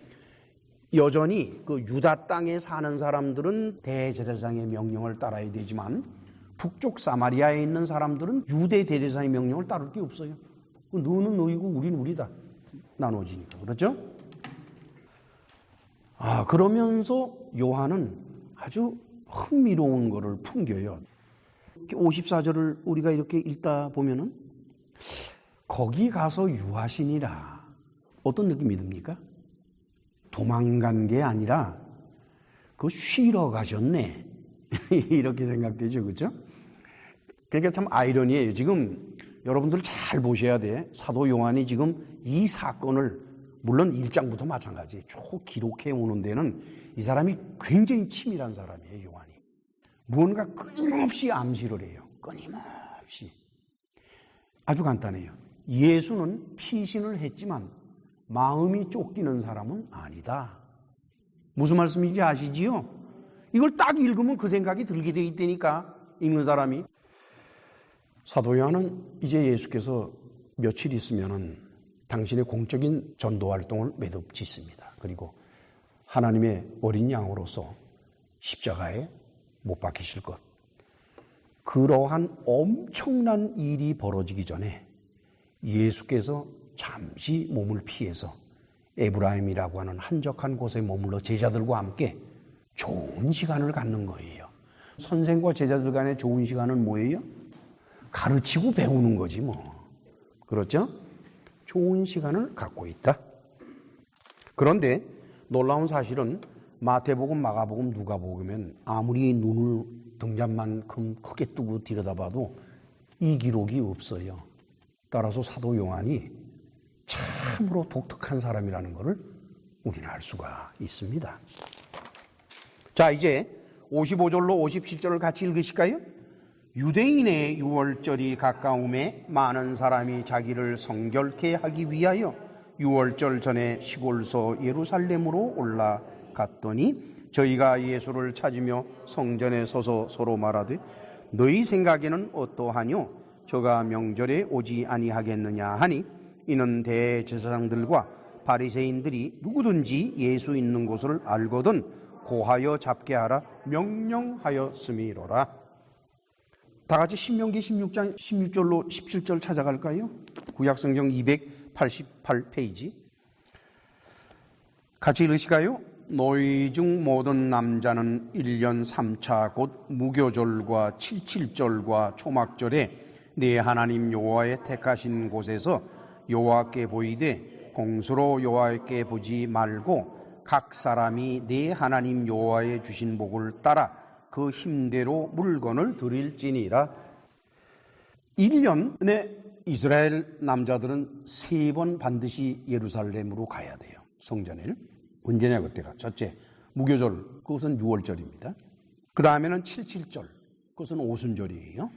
여전히 그 유다 땅에 사는 사람들은 대제사장의 명령을 따라야 되지만 북쪽 사마리아에 있는 사람들은 유대 대제사장의 명령을 따를 게 없어요. 너는 너희고 우리는 우리다. 나눠지니까. 그렇죠? 그러면서 요한은 아주 흥미로운 것을 풍겨요. 54절을 우리가 이렇게 읽다 보면은 거기 가서 유하시니라. 어떤 느낌이 듭니까? 도망간 게 아니라 쉬러 가셨네. 이렇게 생각되죠. 그렇죠? 그러니까 참 아이러니예요. 지금 여러분들 잘 보셔야 돼. 사도 요한이 지금 이 사건을 물론 1장부터 마찬가지 쭉 기록해 오는 데는 이 사람이 굉장히 치밀한 사람이에요. 요한이. 무언가 끊임없이 암시를 해요. 끊임없이. 아주 간단해요. 예수는 피신을 했지만 마음이 쫓기는 사람은 아니다. 무슨 말씀인지 아시지요? 이걸 딱 읽으면 그 생각이 들게 돼 있다니까, 읽는 사람이. 사도 요한은 이제 예수께서 며칠 있으면은 당신의 공적인 전도 활동을 매듭 짓습니다. 그리고 하나님의 어린 양으로서 십자가에 못 박히실 것. 그러한 엄청난 일이 벌어지기 전에 예수께서 잠시 몸을 피해서 에브라임이라고 하는 한적한 곳에 머물러 제자들과 함께 좋은 시간을 갖는 거예요. 선생과 제자들 간의 좋은 시간은 뭐예요? 가르치고 배우는 거지 뭐. 그렇죠? 좋은 시간을 갖고 있다. 그런데 놀라운 사실은 마태복음, 마가복음, 누가복음엔 아무리 눈을 등잔만큼 크게 뜨고 들여다봐도 이 기록이 없어요. 따라서 사도 요한이 참으로 독특한 사람이라는 것을 우리는 알 수가 있습니다. 자, 이제 55절로 57절을 같이 읽으실까요? 유대인의 유월절이 가까움에 많은 사람이 자기를 성결케 하기 위하여 유월절 전에 시골서 예루살렘으로 올라갔더니 저희가 예수를 찾으며 성전에 서서 서로 말하되 너희 생각에는 어떠하뇨? 저가 명절에 오지 아니하겠느냐 하니 이는 대제사장들과 바리새인들이 누구든지 예수 있는 곳을 알거든 고하여 잡게 하라 명령하였음이로라. 다 같이 신명기 16장 16절로 17절 찾아갈까요? 구약성경 288페이지. 같이 읽으실까요? 너희 중 모든 남자는 1년 3차 곧 무교절과 칠칠절과 초막절에 네 하나님 여호와의 택하신 곳에서 여호와께 보이되 공수로 여호와께 보지 말고 각 사람이 네 하나님 여호와의 주신 복을 따라 그 힘대로 물건을 드릴지니라. 1년에 이스라엘 남자들은 3번 반드시 예루살렘으로 가야 돼요. 성전에. 언제냐 그때가. 첫째, 무교절, 그것은 6월절입니다. 그 다음에는 칠칠절, 그것은 오순절이에요.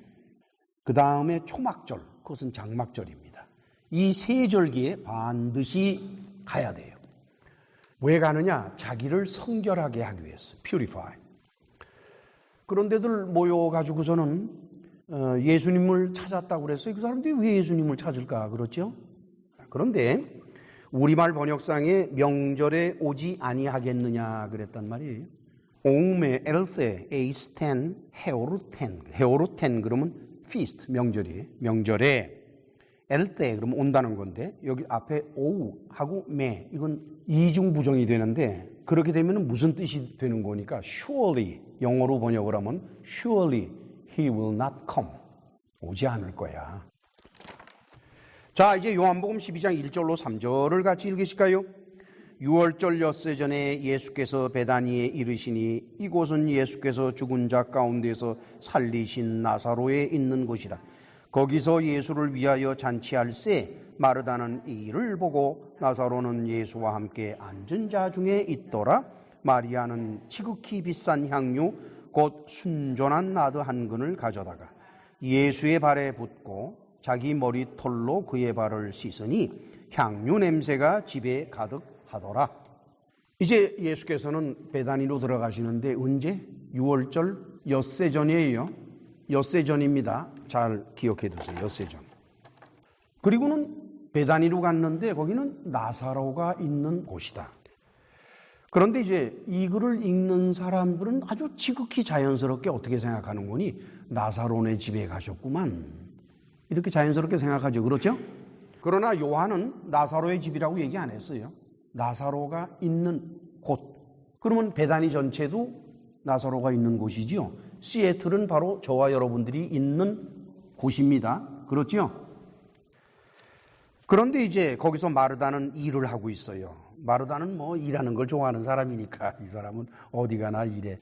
그 다음에 초막절, 그것은 장막절입니다. 이 세 절기에 반드시 가야 돼요. 왜 가느냐? 자기를 성결하게 하기 위해서. purify. 그런데들 모여가지고서는 예수님을 찾았다고 그랬어요. 그 사람들이 왜 예수님을 찾을까? 그렇죠? 그런데 우리말 번역상에 명절에 오지 아니하겠느냐 그랬단 말이에요. 오음에 엘세, 에이스텐, 헤오르텐. 헤오르텐 그러면 feast, 명절이에요. 명절에 엘때 그러면 온다는 건데 여기 앞에 오우하고 매 이건 이중부정이 되는데 그렇게 되면 무슨 뜻이 되는 거니까 surely 영어로 번역을 하면 surely he will not come. 오지 않을 거야. 자, 이제 요한복음 12장 1절로 3절을 같이 읽으실까요? 6월절 엿새 전에 예수께서 베다니에 이르시니 이곳은 예수께서 죽은 자 가운데서 살리신 나사로에 있는 곳이라. 거기서 예수를 위하여 잔치할새 마르다는 이 일을 보고 나사로는 예수와 함께 앉은 자 중에 있더라. 마리아는 지극히 비싼 향유 곧 순전한 나드 한 근을 가져다가 예수의 발에 붓고 자기 머리털로 그의 발을 씻으니 향유 냄새가 집에 가득하더라. 이제 예수께서는 베다니로 들어가시는데 언제? 6월절 엿새 전이에요. 엿새 전입니다. 잘 기억해 두세요. 엿새 전. 그리고는 베다니로 갔는데 거기는 나사로가 있는 곳이다. 그런데 이제 이 글을 읽는 사람들은 아주 지극히 자연스럽게 어떻게 생각하는 거니? 나사로네 집에 가셨구만. 이렇게 자연스럽게 생각하죠. 그렇죠? 그러나 요한은 나사로의 집이라고 얘기 안 했어요. 나사로가 있는 곳. 그러면 베다니 전체도 나사로가 있는 곳이지요. 시애틀은 바로 저와 여러분들이 있는 곳입니다. 그렇죠? 그런데 이제 거기서 마르다는 일을 하고 있어요. 마르다는 뭐 일하는 걸 좋아하는 사람이니까 이 사람은 어디 가나 일해.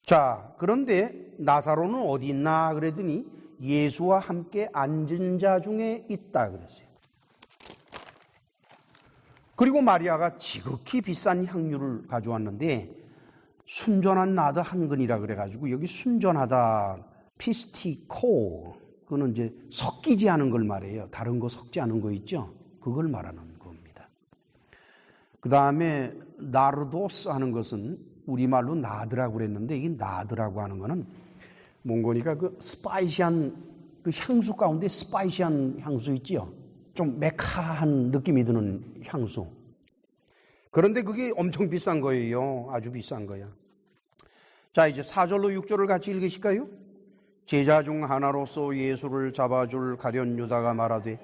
자, 그런데 나사로는 어디 있나 그랬더니 예수와 함께 앉은 자 중에 있다 그랬어요. 그리고 마리아가 지극히 비싼 향유를 가져왔는데 순전한 나드 한 근이라 그래가지고 여기 순전하다 피스티코 그거는 이제 섞이지 않은 걸 말해요. 다른 거 섞지 않은 거 있죠? 그걸 말하는 겁니다. 그 다음에 나르도스 하는 것은 우리말로 나드라고 그랬는데 이게 나드라고 하는 거는 몽고니까 그 스파이시한 그 향수 가운데 스파이시한 향수 있지요? 좀 메카한 느낌이 드는 향수. 그런데 그게 엄청 비싼 거예요. 아주 비싼 거야. 자, 이제 4절로 6절을 같이 읽으실까요? 제자 중 하나로서 예수를 잡아줄 가룟 유다가 말하되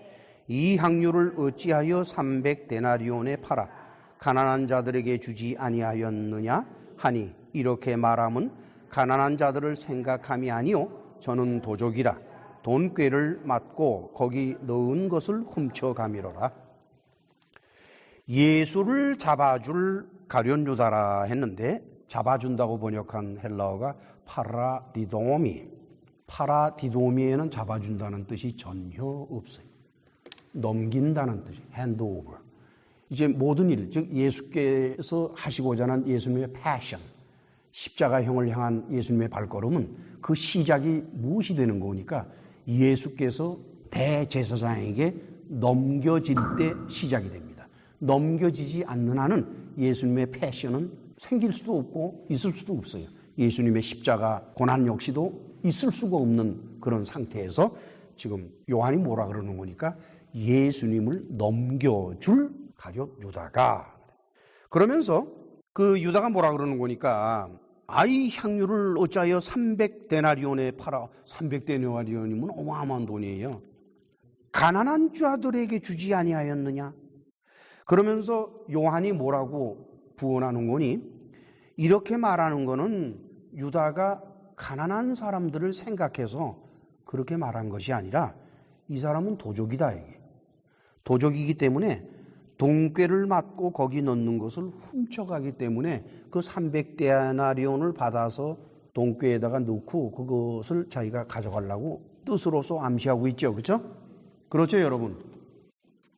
이 향유를 어찌하여 300데나리온에 팔아 가난한 자들에게 주지 아니하였느냐 하니 이렇게 말함은 가난한 자들을 생각함이 아니요 저는 도적이라 돈꾀를 맞고 거기 넣은 것을 훔쳐가미로라. 예수를 잡아줄 가룟 유다라 했는데 잡아준다고 번역한 헬라어가 파라디도미에는 잡아준다는 뜻이 전혀 없어요. 넘긴다는 뜻이 핸드오버. 이제 모든 일, 즉 예수께서 하시고자 하는 예수님의 패션, 십자가형을 향한 예수님의 발걸음은 그 시작이 무엇이 되는 거니까 예수께서 대제사장에게 넘겨질 때 시작이 됩니다. 넘겨지지 않는 한은 예수님의 패션은 생길 수도 없고 있을 수도 없어요. 예수님의 십자가 고난 역시도 있을 수가 없는 그런 상태에서 지금 요한이 뭐라 그러는 거니까 예수님을 넘겨줄 가룟 유다가, 그러면서 그 유다가 뭐라 그러는 거니까 이 향유를 어찌하여 300데나리온에 팔아. 300데나리온이면 어마어마한 돈이에요. 가난한 자들에게 주지 아니하였느냐. 그러면서 요한이 뭐라고 부언하는 거니, 이렇게 말하는 거는 유다가 가난한 사람들을 생각해서 그렇게 말한 것이 아니라 이 사람은 도적이다. 이게 도적이기 때문에 돈꾀를 맞고 거기 넣는 것을 훔쳐가기 때문에 그 300데나리온을 받아서 돈꾀에다가 넣고 그것을 자기가 가져가려고 뜻으로서 암시하고 있죠. 그렇죠? 그렇죠, 여러분?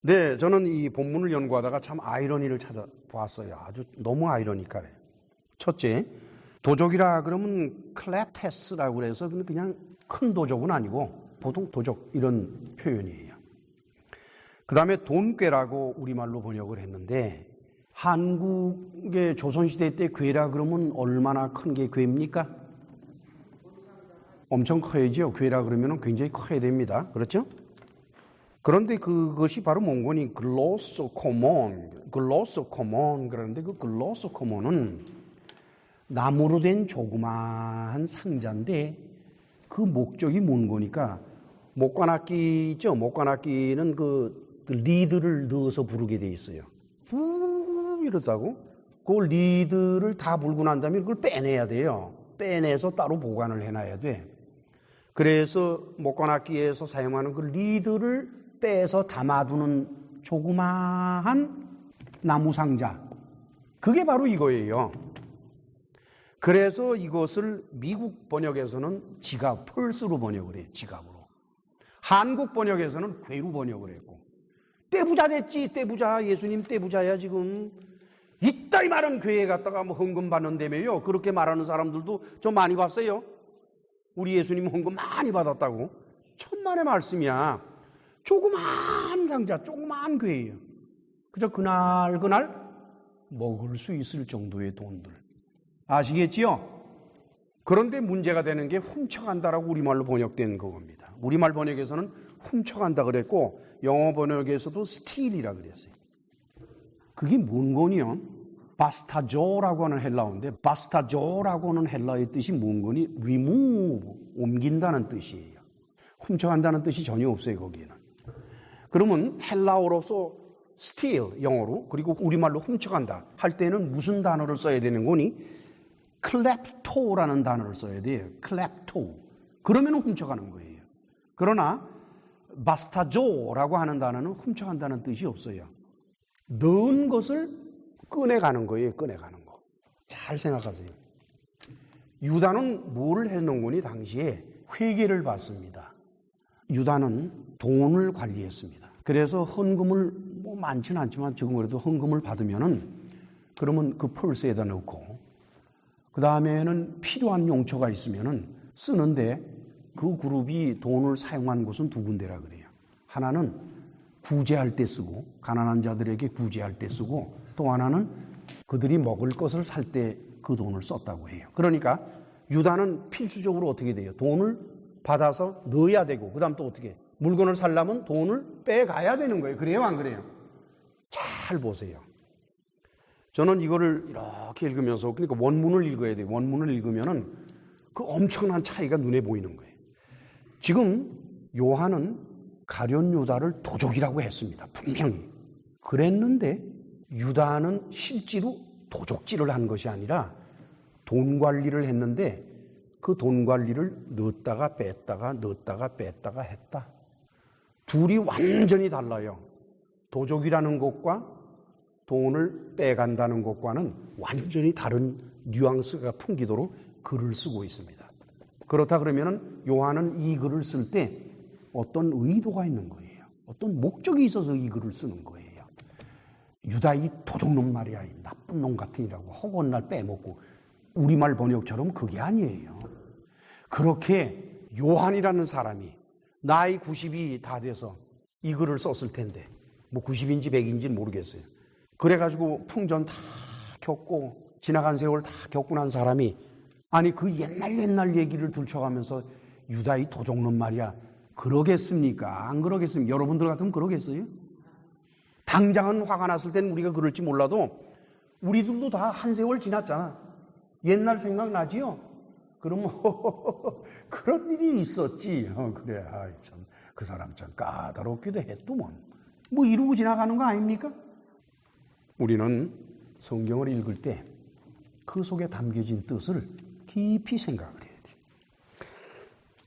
네, 저는 이 본문을 연구하다가 참 아이러니를 찾아보았어요. 아주 너무 아이러니컬해요. 첫째, 도적이라 그러면 클랩테스라고 그래서 그냥 큰 도적은 아니고 보통 도적 이런 표현이에요. 그 다음에 돈꾀라고 우리말로 번역을 했는데, 한국의 조선시대 때 괴라 그러면 얼마나 큰 게 괴입니까? 엄청 커야죠. 괴라 그러면 굉장히 커야 됩니다. 그렇죠? 그런데 그것이 바로 몽골이 글로소코몬 그러는데 그 글로소코몬은 나무로 된 조그마한 상자인데 그 목적이 뭔 거니까, 목관악기 있죠? 목관악기는 그 리드를 넣어서 부르게 돼 있어요. 이러다고 그 리드를 다 불고 난 다음에 그걸 빼내야 돼요. 빼내서 따로 보관을 해놔야 돼. 그래서 목관악기에서 사용하는 그 리드를 빼서 담아두는 조그마한 나무 상자, 그게 바로 이거예요. 그래서 이것을 미국 번역에서는 지갑, 펄스로 번역을 해요. 지갑으로. 한국 번역에서는 괴로 번역을 했고, 떼부자 됐지. 떼부자. 예수님 떼부자야 지금. 이따위 많은 교회에 갔다가 뭐 헌금 받는다며요. 그렇게 말하는 사람들도 좀 많이 봤어요. 우리 예수님 헌금 많이 받았다고. 천만의 말씀이야. 조그만 상자, 조그만 교회예요. 그저 그날 먹을 수 있을 정도의 돈들. 아시겠지요? 그런데 문제가 되는 게 훔쳐간다라고 우리말로 번역된 그겁니다. 우리말 번역에서는 훔쳐간다 그랬고 영어 번역에서도 스틸이라 그랬어요. 그게 뭔 거니요? 바스타조라고 하는 헬라어인데, 바스타조라고 하는 헬라어의 뜻이 뭔 거니? remove, 옮긴다는 뜻이에요. 훔쳐간다는 뜻이 전혀 없어요, 거기에는. 그러면 헬라어로서 steal, 영어로, 그리고 우리말로 훔쳐간다 할 때는 무슨 단어를 써야 되는 거니? 클랩토라는 단어를 써야 돼요. 클랩토. 그러면 훔쳐가는 거예요. 그러나 바스타조라고 하는 단어는 훔쳐간다는 뜻이 없어요. 넣은 것을 꺼내가는 거예요. 꺼내가는 거. 잘 생각하세요. 유다는 뭐를 해놓은 거니? 당시에 회계를 받습니다. 유다는 돈을 관리했습니다. 그래서 헌금을 뭐 많지는 않지만 지금 그래도 헌금을 받으면은 그러면 그 펄스에다 넣고, 그 다음에는 필요한 용처가 있으면은 쓰는데, 그 그룹이 돈을 사용한 곳은 두 군데라 그래요. 하나는 구제할 때 쓰고, 가난한 자들에게 구제할 때 쓰고, 또 하나는 그들이 먹을 것을 살 때 그 돈을 썼다고 해요. 그러니까 유다는 필수적으로 어떻게 돼요? 돈을 받아서 넣어야 되고, 그 다음 또 어떻게? 물건을 살려면 돈을 빼가야 되는 거예요. 그래요, 안 그래요? 잘 보세요. 저는 이거를 이렇게 읽으면서, 그러니까 원문을 읽어야 돼요. 원문을 읽으면은 그 엄청난 차이가 눈에 보이는 거예요. 지금 요한은 가룟 유다를 도적이라고 했습니다. 분명히. 그랬는데 유다는 실제로 도적질을 한 것이 아니라 돈 관리를 했는데 그 돈 관리를 넣었다가 뺐다가 넣었다가 뺐다가 했다. 둘이 완전히 달라요. 도적이라는 것과 돈을 빼간다는 것과는 완전히 다른 뉘앙스가 풍기도록 글을 쓰고 있습니다. 그렇다 그러면 요한은 이 글을 쓸 때 어떤 의도가 있는 거예요. 어떤 목적이 있어서 이 글을 쓰는 거예요. 유다 이 도적놈 말이야, 이 나쁜 놈 같으니라고 허구한 날 빼먹고, 우리말 번역처럼 그게 아니에요. 그렇게 요한이라는 사람이 나이 90이 다 돼서 이 글을 썼을 텐데, 뭐 90인지 100인지는 모르겠어요. 그래가지고 풍전 다 겪고 지나간 세월 다 겪고 난 사람이, 아니 그 옛날 얘기를 들춰가면서 유다 이 도적놈 말이야, 그러겠습니까? 안 그러겠습니까? 여러분들 같으면 그러겠어요? 당장은 화가 났을 때는 우리가 그럴지 몰라도 우리들도 다 한 세월 지났잖아. 옛날 생각나지요? 그러면 그런 일이 있었지. 그래, 아이 참, 그 사람 참 까다롭기도 했더만. 뭐 이러고 지나가는 거 아닙니까? 우리는 성경을 읽을 때 그 속에 담겨진 뜻을 깊이 생각을 해야 돼.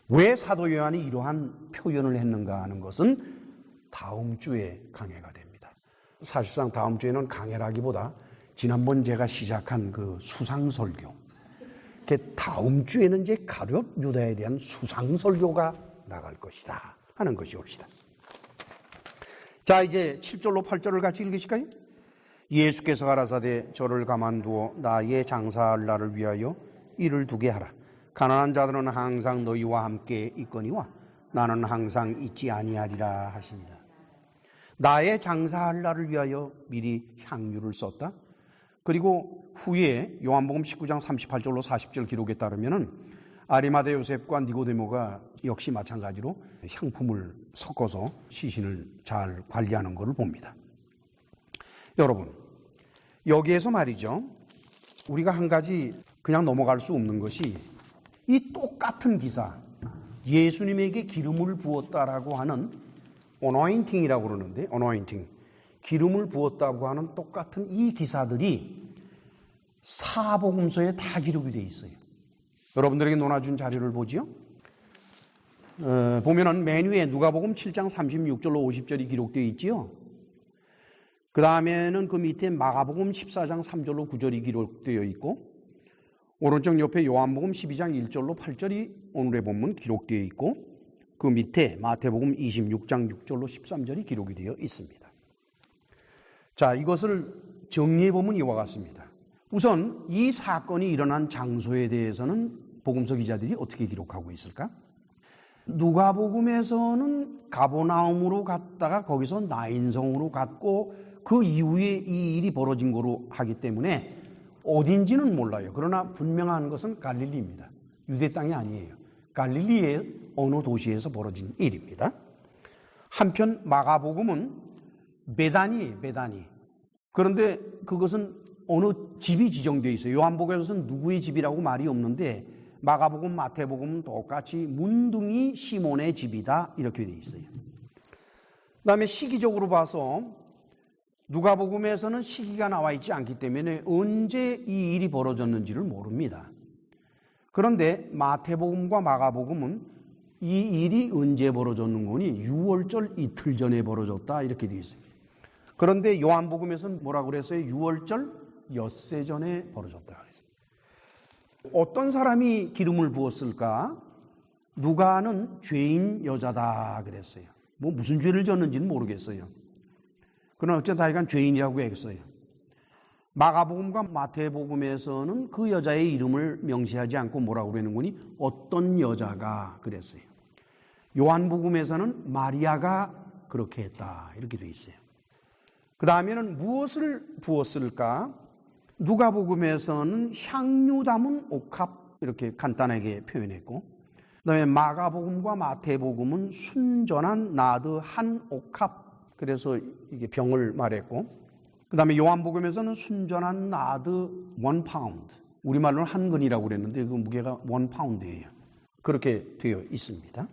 왜 사도 요한이 이러한 표현을 했는가 하는 것은 다음 주에 강해가 됩니다. 사실상 다음 주에는 강해라기보다 지난번 제가 시작한 그 수상설교, 다음 주에는 이제 가룟 유다에 대한 수상설교가 나갈 것이다 하는 것이 옵시다. 자, 이제 7절로 8절을 같이 읽으실까요? 예수께서 가라사대 저를 가만두어 나의 장사할 날을 위하여 일을 두게 하라. 가난한 자들은 항상 너희와 함께 있거니와 나는 항상 있지 아니하리라 하십니다. 나의 장사할 날을 위하여 미리 향유를 썼다. 그리고 후에 요한복음 19장 38절로 40절 기록에 따르면은 아리마대 요셉과 니고데모가 역시 마찬가지로 향품을 섞어서 시신을 잘 관리하는 것을 봅니다. 여러분, 여기에서 말이죠, 우리가 한 가지 그냥 넘어갈 수 없는 것이 이 똑같은 기사, 예수님에게 기름을 부었다라고 하는 어노인팅이라고 그러는데, 어노인팅, 기름을 부었다고 하는 똑같은 이 기사들이 사복음서에 다 기록이 되어 있어요. 여러분들에게 논아준 자료를 보지요. 보면은 맨 위에 누가복음 7장 36절로 50절이 기록되어 있지요. 그 다음에는 그 밑에 마가복음 14장 3절로 9절이 기록되어 있고, 오른쪽 옆에 요한복음 12장 1절로 8절이 오늘의 본문 기록되어 있고, 그 밑에 마태복음 26장 6절로 13절이 기록이 되어 있습니다. 자, 이것을 정리해보면 이와 같습니다. 우선 이 사건이 일어난 장소에 대해서는 복음서 기자들이 어떻게 기록하고 있을까? 누가복음에서는 가버나움으로 갔다가 거기서 나인성으로 갔고 그 이후에 이 일이 벌어진 거로 하기 때문에 어딘지는 몰라요. 그러나 분명한 것은 갈릴리입니다. 유대 땅이 아니에요. 갈릴리의 어느 도시에서 벌어진 일입니다. 한편 마가복음은 베다니. 그런데 그것은 어느 집이 지정되어 있어요. 요한복음에서는 누구의 집이라고 말이 없는데 마가복음, 마태복음은 똑같이 문둥이 시몬의 집이다 이렇게 되어 있어요. 그 다음에 시기적으로 봐서 누가복음에서는 시기가 나와 있지 않기 때문에 언제 이 일이 벌어졌는지를 모릅니다. 그런데 마태복음과 마가복음은 이 일이 언제 벌어졌는 거니 6월절 이틀 전에 벌어졌다 이렇게 되어 있어요. 그런데 요한복음에서는 뭐라고 그랬어요? 6월절 엿새 전에 벌어졌다 그랬어요. 어떤 사람이 기름을 부었을까? 누가는 죄인 여자다 그랬어요. 뭐 무슨 죄를 졌는지는 모르겠어요. 그러나 어쨌든 하여간 죄인이라고 했어요. 마가복음과 마태복음에서는 그 여자의 이름을 명시하지 않고 뭐라고 그러는 거니? 어떤 여자가 그랬어요. 요한복음에서는 마리아가 그렇게 했다 이렇게 돼 있어요. 그 다음에는 무엇을 부었을까? 누가복음에서는 향유 담은 옥합 이렇게 간단하게 표현했고, 그 다음에 마가복음과 마태복음은 순전한 나드 한 옥합, 그래서 이게 병을 말했고, 그 다음에 요한복음에서는 순전한 나드 1파운드, 우리말로는 한 근이라고 그랬는데 그 무게가 1파운드예요. 그렇게 되어 있습니다.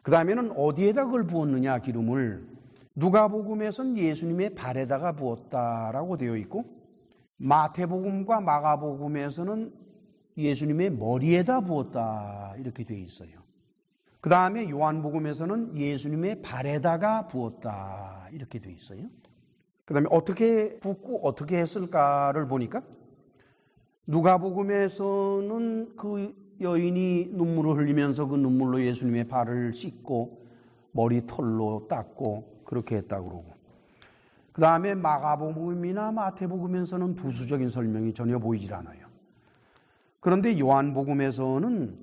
그 다음에는 어디에다 그걸 부었느냐, 기름을. 누가복음에서는 예수님의 발에다가 부었다라고 되어 있고, 마태복음과 마가복음에서는 예수님의 머리에다 부었다 이렇게 되어 있어요. 그 다음에 요한복음에서는 예수님의 발에다가 부었다 이렇게 되어 있어요. 그 다음에 어떻게 붓고 어떻게 했을까를 보니까 누가복음에서는 그 여인이 눈물을 흘리면서 그 눈물로 예수님의 발을 씻고 머리털로 닦고 그렇게 했다고 그러고, 그 다음에 마가복음이나 마태복음에서는 부수적인 설명이 전혀 보이질 않아요. 그런데 요한복음에서는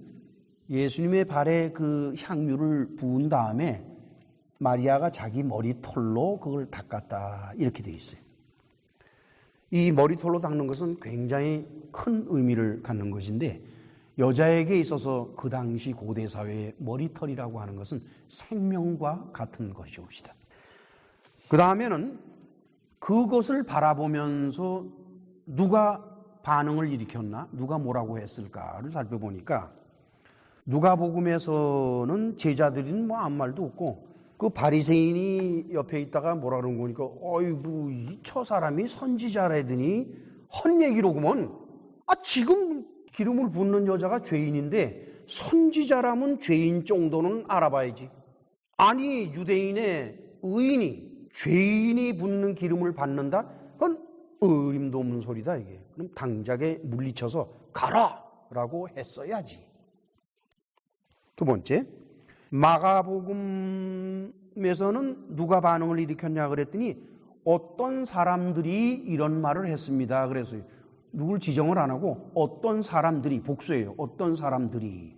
예수님의 발에 그 향유를 부은 다음에 마리아가 자기 머리털로 그걸 닦았다 이렇게 되어 있어요. 이 머리털로 닦는 것은 굉장히 큰 의미를 갖는 것인데, 여자에게 있어서 그 당시 고대 사회의 머리털이라고 하는 것은 생명과 같은 것이옵시다. 그 다음에는 그것을 바라보면서 누가 반응을 일으켰나, 누가 뭐라고 했을까를 살펴보니까 누가복음에서는 제자들은 뭐 아무 말도 없고, 그 바리새인이 옆에 있다가 뭐라 그런 거니까 어이구 저 사람이 선지자라더니 헛얘기로구먼. 지금 기름을 붓는 여자가 죄인인데 선지자라면 죄인 정도는 알아봐야지. 아니 유대인의 의인이 죄인이 붓는 기름을 받는다? 그건 어림도 없는 소리다 이게. 그럼 당장에 물리쳐서 가라 라고 했어야지. 두 번째, 마가복음에서는 누가 반응을 일으켰냐 그랬더니 어떤 사람들이 이런 말을 했습니다. 그래서 누굴 지정을 안 하고 어떤 사람들이, 복수예요. 어떤 사람들이.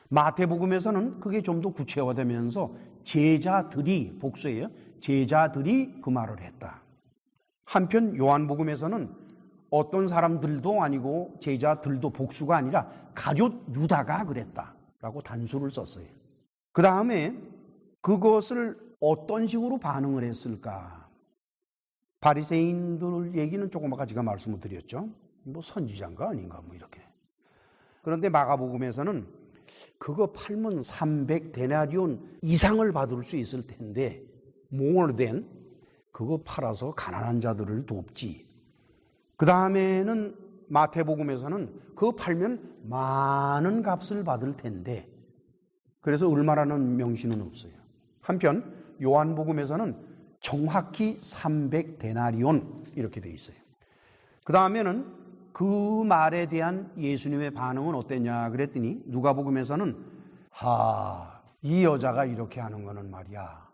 마태복음에서는 그게 좀 더 구체화되면서 제자들이, 복수예요. 제자들이 그 말을 했다. 한편 요한복음에서는 어떤 사람들도 아니고 제자들도, 복수가 아니라 가룟 유다가 그랬다라고 단수를 썼어요. 그 다음에 그것을 어떤 식으로 반응을 했을까? 바리새인들 얘기는 조금 아까 제가 말씀을 드렸죠. 뭐 선지자인가 아닌가 뭐 이렇게. 그런데 마가복음에서는 그거 팔면 300데나리온 이상을 받을 수 있을 텐데 more than, 그거 팔아서 가난한 자들을 돕지. 그 다음에는 마태복음에서는 그거 팔면 많은 값을 받을 텐데, 그래서 얼마라는 명시는 없어요. 한편 요한복음에서는 정확히 300데나리온 이렇게 돼 있어요. 그 다음에는 그 말에 대한 예수님의 반응은 어땠냐 그랬더니 누가복음에서는 이 여자가 이렇게 하는 거는 말이야,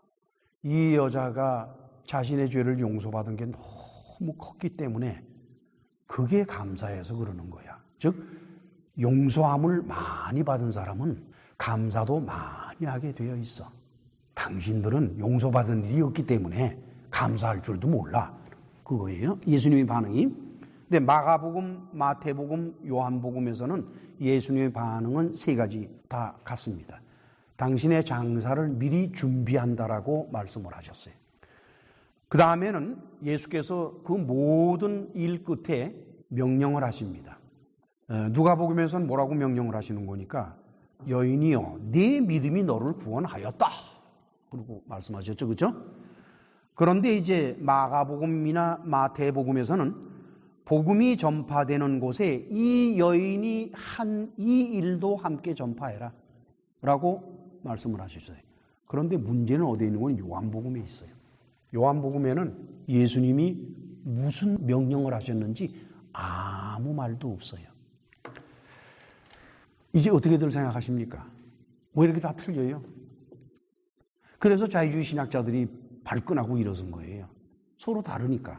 이 여자가 자신의 죄를 용서받은 게 너무 컸기 때문에 그게 감사해서 그러는 거야. 즉 용서함을 많이 받은 사람은 감사도 많이 하게 되어 있어. 당신들은 용서받은 일이 없기 때문에 감사할 줄도 몰라. 그거예요, 예수님의 반응이. 근데 마가복음, 마태복음, 요한복음에서는 예수님의 반응은 세 가지 다 같습니다. 당신의 장사를 미리 준비한다라고 말씀을 하셨어요. 그 다음에는 예수께서 그 모든 일 끝에 명령을 하십니다. 누가복음에서는 뭐라고 명령을 하시는 거니까, 여인이여 네 믿음이 너를 구원하였다 그리고 말씀하셨죠, 그렇죠? 그런데 이제 마가복음이나 마태복음에서는 복음이 전파되는 곳에 이 여인이 한 이 일도 함께 전파해라 라고 말씀을 하셨어요. 그런데 문제는 어디에 있는 건 요한복음에 있어요. 요한복음에는 예수님이 무슨 명령을 하셨는지 아무 말도 없어요. 이제 어떻게들 생각하십니까? 왜 이렇게 다 틀려요? 그래서 자유주의 신학자들이 발끈하고 일어선 거예요. 서로 다르니까.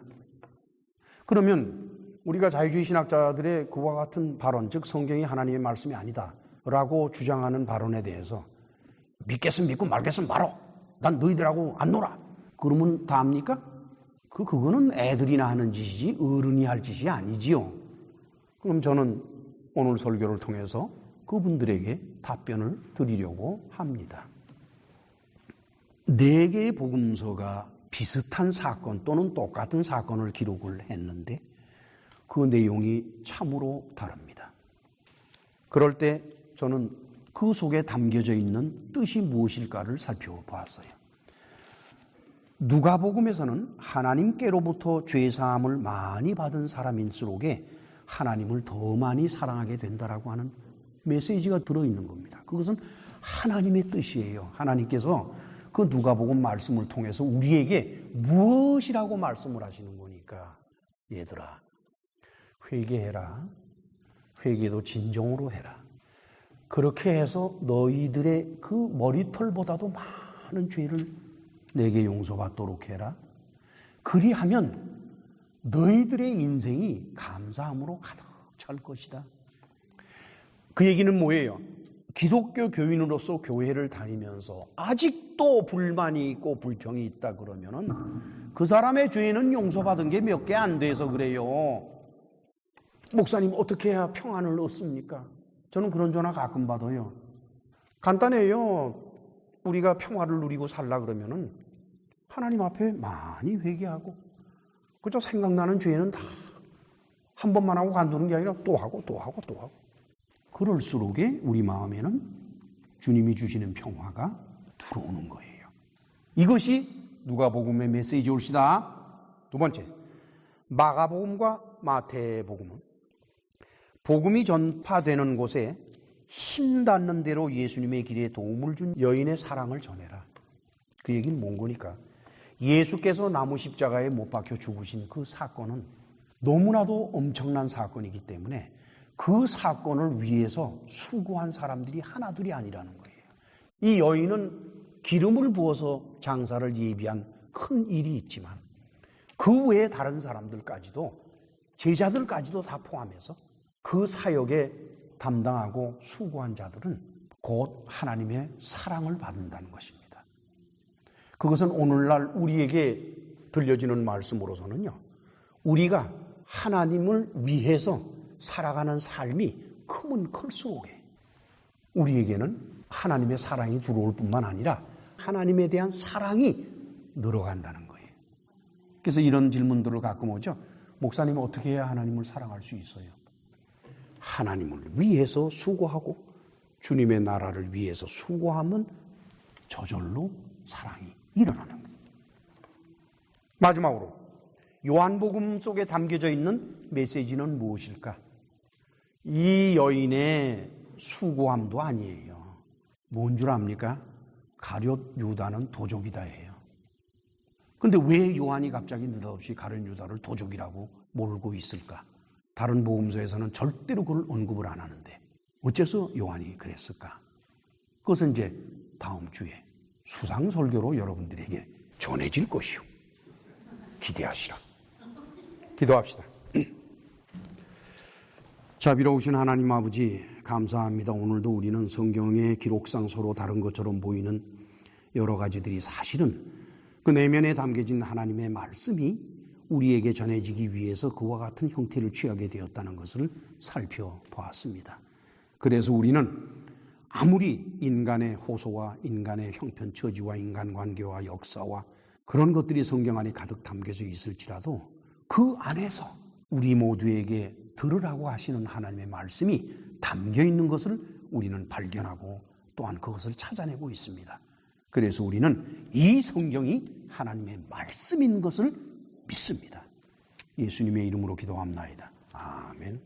그러면 우리가 자유주의 신학자들의 그와 같은 발언, 즉 성경이 하나님의 말씀이 아니다 라고 주장하는 발언에 대해서 믿겠으면 믿고 말겠으면 말어, 난 너희들하고 안 놀아, 그러면 다 합니까? 그거는 애들이나 하는 짓이지 어른이 할 짓이 아니지요. 그럼 저는 오늘 설교를 통해서 그분들에게 답변을 드리려고 합니다. 4개의 복음서가 비슷한 사건 또는 똑같은 사건을 기록을 했는데 그 내용이 참으로 다릅니다. 그럴 때 저는 그 그 속에 담겨져 있는 뜻이 무엇일까를 살펴보았어요. 누가복음에서는 하나님께로부터 죄사함을 많이 받은 사람일수록에 하나님을 더 많이 사랑하게 된다라고 하는 메시지가 들어있는 겁니다. 그것은 하나님의 뜻이에요. 하나님께서 그 누가복음 말씀을 통해서 우리에게 무엇이라고 말씀을 하시는 거니까 얘들아 회개해라. 회개도 진정으로 해라. 그렇게 해서 너희들의 그 머리털보다도 많은 죄를 내게 용서받도록 해라. 그리하면 너희들의 인생이 감사함으로 가득 찰 것이다. 그 얘기는 뭐예요? 기독교 교인으로서 교회를 다니면서 아직도 불만이 있고 불평이 있다 그러면은 그 사람의 죄는 용서받은 게 몇 개 안 돼서 그래요. 목사님 어떻게 해야 평안을 얻습니까? 저는 그런 전화 가끔 받아요. 간단해요. 우리가 평화를 누리고 살라 그러면은 하나님 앞에 많이 회개하고 그저 생각나는 죄는 다 한 번만 하고 간두는 게 아니라 또 하고 또 하고 또 하고 그럴수록에 우리 마음에는 주님이 주시는 평화가 들어오는 거예요. 이것이 누가복음의 메시지 올시다. 두 번째, 마가복음과 마태복음은 복음이 전파되는 곳에 힘 닿는 대로 예수님의 길에 도움을 준 여인의 사랑을 전해라. 그 얘기는 뭔 거니까? 예수께서 나무 십자가에 못 박혀 죽으신 그 사건은 너무나도 엄청난 사건이기 때문에 그 사건을 위해서 수고한 사람들이 하나둘이 아니라는 거예요. 이 여인은 기름을 부어서 장사를 예비한 큰 일이 있지만 그 외에 다른 사람들까지도 제자들까지도 다 포함해서 그 사역에 담당하고 수고한 자들은 곧 하나님의 사랑을 받는다는 것입니다. 그것은 오늘날 우리에게 들려지는 말씀으로서는요, 우리가 하나님을 위해서 살아가는 삶이 크면 클수록에 우리에게는 하나님의 사랑이 들어올 뿐만 아니라 하나님에 대한 사랑이 늘어간다는 거예요. 그래서 이런 질문들을 가끔 오죠. 목사님은 어떻게 해야 하나님을 사랑할 수 있어요? 하나님을 위해서 수고하고 주님의 나라를 위해서 수고하면 저절로 사랑이 일어나는 거예요. 마지막으로 요한복음 속에 담겨져 있는 메시지는 무엇일까? 이 여인의 수고함도 아니에요. 뭔 줄 압니까? 가룟 유다는 도적이다예요. 근데 왜 요한이 갑자기 느닷없이 가룟 유다를 도적이라고 몰고 있을까? 다른 복음서에서는 절대로 그걸 언급을 안 하는데 어째서 요한이 그랬을까? 그것은 이제 다음 주에 수상설교로 여러분들에게 전해질 것이요. 기대하시라. 기도합시다. 자비로우신 하나님 아버지 감사합니다. 오늘도 우리는 성경의 기록상 서로 다른 것처럼 보이는 여러 가지들이 사실은 그 내면에 담겨진 하나님의 말씀이 우리에게 전해지기 위해서 그와 같은 형태를 취하게 되었다는 것을 살펴보았습니다. 그래서 우리는 아무리 인간의 호소와 인간의 형편처지와 인간관계와 역사와 그런 것들이 성경 안에 가득 담겨져 있을지라도 그 안에서 우리 모두에게 들으라고 하시는 하나님의 말씀이 담겨 있는 것을 우리는 발견하고 또한 그것을 찾아내고 있습니다. 그래서 우리는 이 성경이 하나님의 말씀인 것을 믿습니다. 예수님의 이름으로 기도합나이다. 아멘.